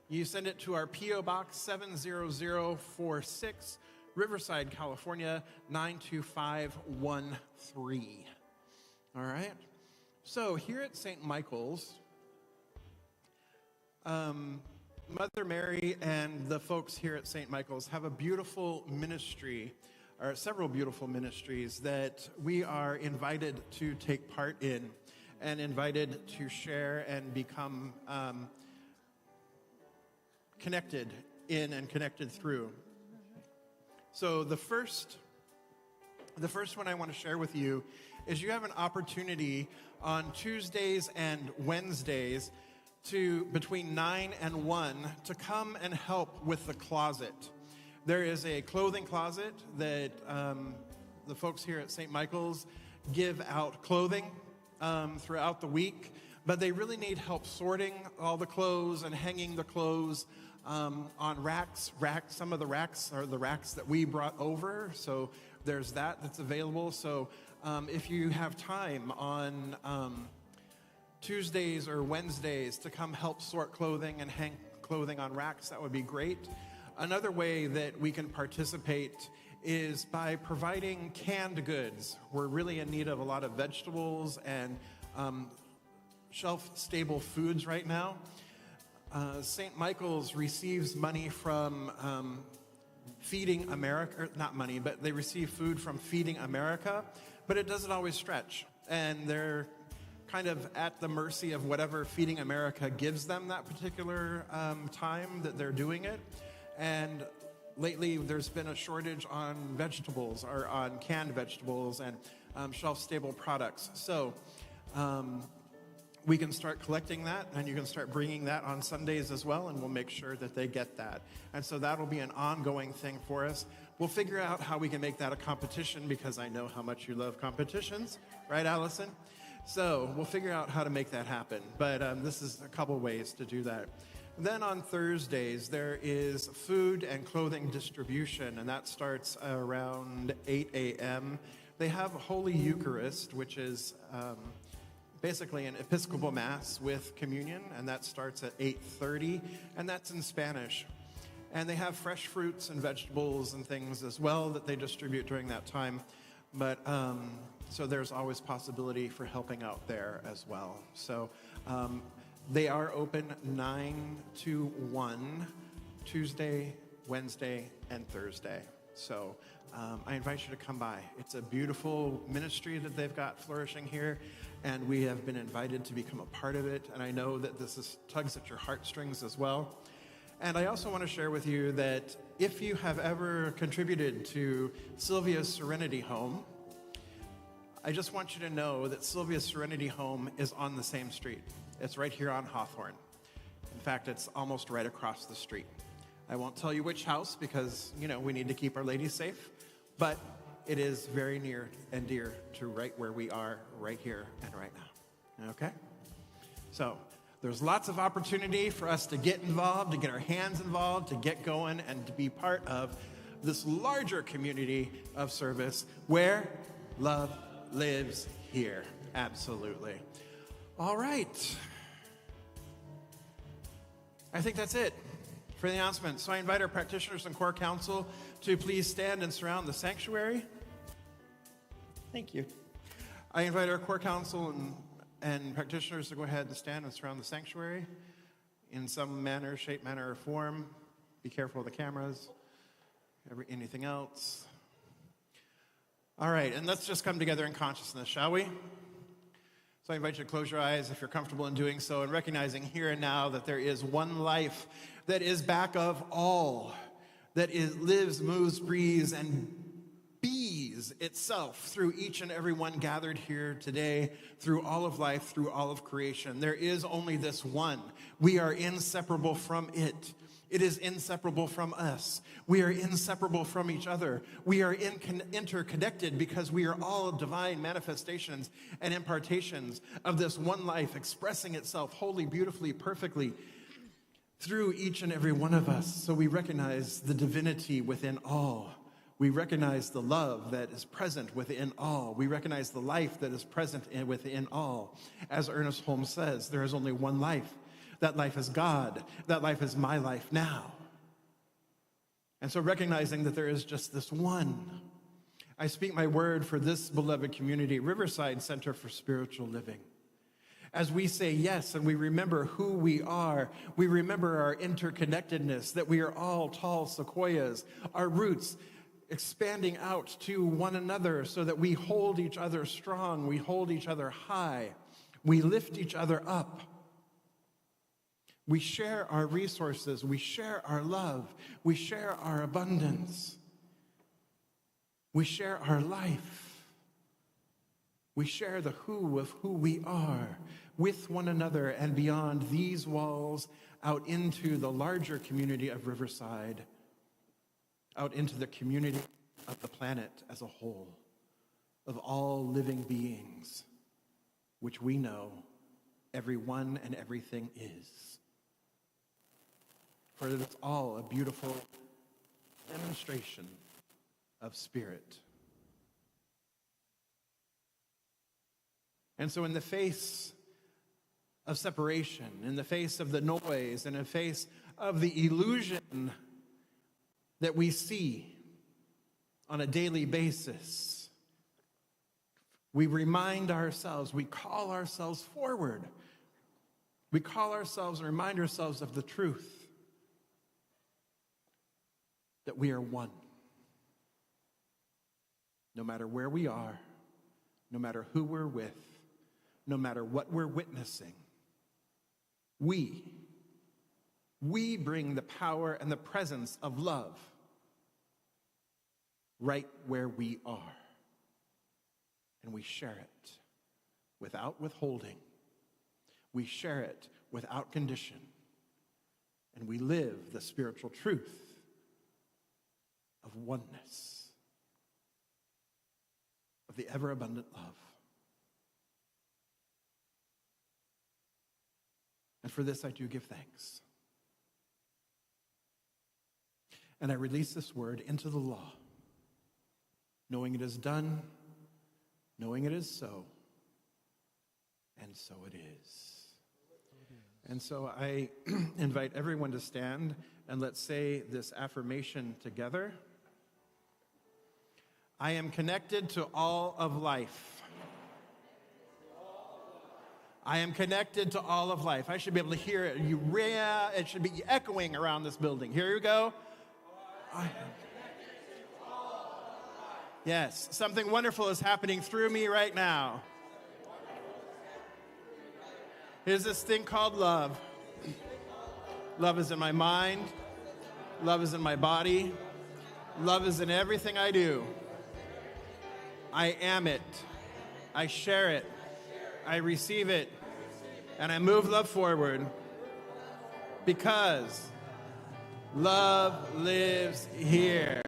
Speaker 3: you send it to our P.O. Box 70046, Riverside, California, 92513. All right? So here at St. Michael's, Mother Mary and the folks here at St. Michael's have a beautiful ministry, or several beautiful ministries that we are invited to take part in and invited to share and become connected in and connected through. So the first one I want to share with you is you have an opportunity on Tuesdays and Wednesdays to between 9 and 1 to come and help with the closet. There is a clothing closet that the folks here at St. Michael's give out clothing throughout the week, but they really need help sorting all the clothes and hanging the clothes on racks. Some of the racks are the racks that we brought over, so there's that's available. So if you have time on Tuesdays or Wednesdays to come help sort clothing and hang clothing on racks, that would be great. Another way that we can participate is by providing canned goods. We're really in need of a lot of vegetables and shelf-stable foods right now. St. Michael's receives money from Feeding America, or not money, but they receive food from Feeding America, but it doesn't always stretch. And they're kind of at the mercy of whatever Feeding America gives them that particular time that they're doing it. And lately there's been a shortage on vegetables, or on canned vegetables and shelf-stable products. So we can start collecting that, and you can start bringing that on Sundays as well, and we'll make sure that they get that. And so that'll be an ongoing thing for us. We'll figure out how we can make that a competition, because I know how much you love competitions. Right, Allison? So we'll figure out how to make that happen. But this is a couple ways to do that. Then on Thursdays, there is food and clothing distribution, and that starts around 8 a.m. They have Holy Eucharist, which is basically an Episcopal Mass with communion, and that starts at 8:30, and that's in Spanish. And they have fresh fruits and vegetables and things as well that they distribute during that time. But so there's always possibility for helping out there as well. So they are open 9 to 1, Tuesday, Wednesday, and Thursday. So I invite you to come by. It's a beautiful ministry that they've got flourishing here, and we have been invited to become a part of it. And I know that this tugs at your heartstrings as well. And I also want to share with you that if you have ever contributed to Sylvia's Serenity Home, I just want you to know that Sylvia's Serenity Home is on the same street. It's right here on Hawthorne. In fact, it's almost right across the street. I won't tell you which house because, we need to keep our ladies safe, but it is very near and dear to right where we are right here and right now. Okay? So There's lots of opportunity for us to get involved, to get our hands involved, to get going, and to be part of this larger community of service where love lives here. Absolutely. All right. I think that's it for the announcement. So I invite our practitioners and core council to please stand and surround the sanctuary. Thank you. I invite our core council and practitioners to go ahead and stand and surround the sanctuary in some manner, shape, manner, or form. Be careful of the cameras. Anything else? All right, and let's just come together in consciousness, shall we? So I invite you to close your eyes if you're comfortable in doing so, and recognizing here and now that there is one life that is back of all, that lives, moves, breathes, and bees itself through each and every one gathered here today, through all of life, through all of creation. There is only this one. We are inseparable from it. It is inseparable from us. We are inseparable from each other. We are interconnected because we are all divine manifestations and impartations of this one life expressing itself wholly, beautifully, perfectly through each and every one of us. So we recognize the divinity within all. We recognize the love that is present within all. We recognize the life that is present within all. As Ernest Holmes says, there is only one life. That life is God. That life is my life now. And so recognizing that there is just this one, I speak my word for this beloved community, Riverside Center for Spiritual Living. As we say yes and we remember who we are, we remember our interconnectedness, that we are all tall sequoias, our roots expanding out to one another so that we hold each other strong, we hold each other high, we lift each other up. We share our resources, we share our love, we share our abundance, we share our life, we share the who of who we are with one another and beyond these walls out into the larger community of Riverside, out into the community of the planet as a whole, of all living beings, which we know everyone and everything is. For it's all a beautiful demonstration of spirit. And so in the face of separation, in the face of the noise, in the face of the illusion that we see on a daily basis, we remind ourselves, we call ourselves forward. We call ourselves and remind ourselves of the truth that we are one. No matter where we are, no matter who we're with, no matter what we're witnessing, we bring the power and the presence of love right where we are. And we share it without withholding. We share it without condition. And we live the spiritual truth of oneness, of the ever-abundant love. And for this I do give thanks. And I release this word into the law, knowing it is done, knowing it is so, and so it is. And so I invite everyone to stand and let's say this affirmation together. I am connected to all of life. I am connected to all of life. I should be able to hear it. It should be echoing around this building. Here you go. Yes, something wonderful is happening through me right now. Here's this thing called love. Love is in my mind. Love is in my body. Love is in everything I do. I am it. I share it. I receive it. And I move love forward because love lives here.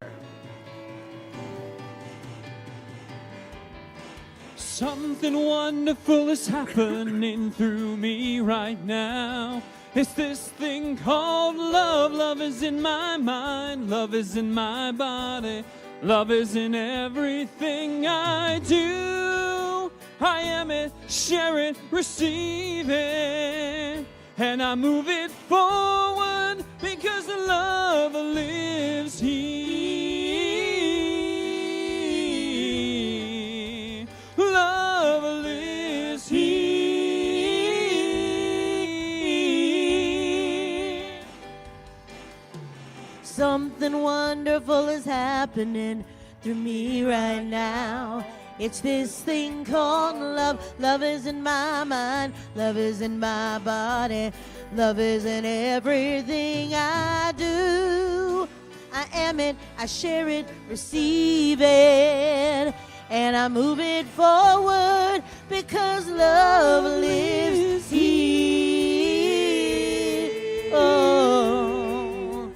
Speaker 2: Something wonderful is happening through me right now. It's this thing called love. Love is in my mind. Love is in my body. Love is in everything I do. I am it, share it, receive it. And I move it forward because the love lives here. Love lives here.
Speaker 1: Something wonderful is happening through me right now. It's this thing called love. Love is in my mind. Love is in my body. Love is in everything I do. I am it, I share it, receive it, and I move it forward because love lives here. Oh,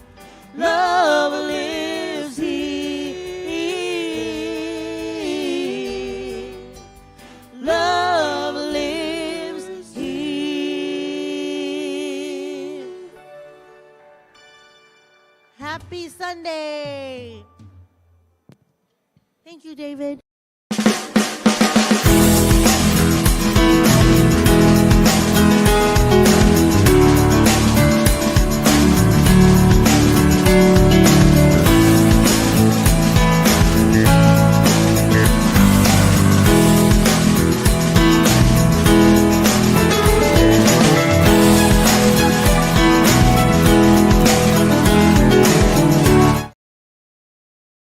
Speaker 1: love lives here. Love lives here. Happy Sunday. Thank you, David.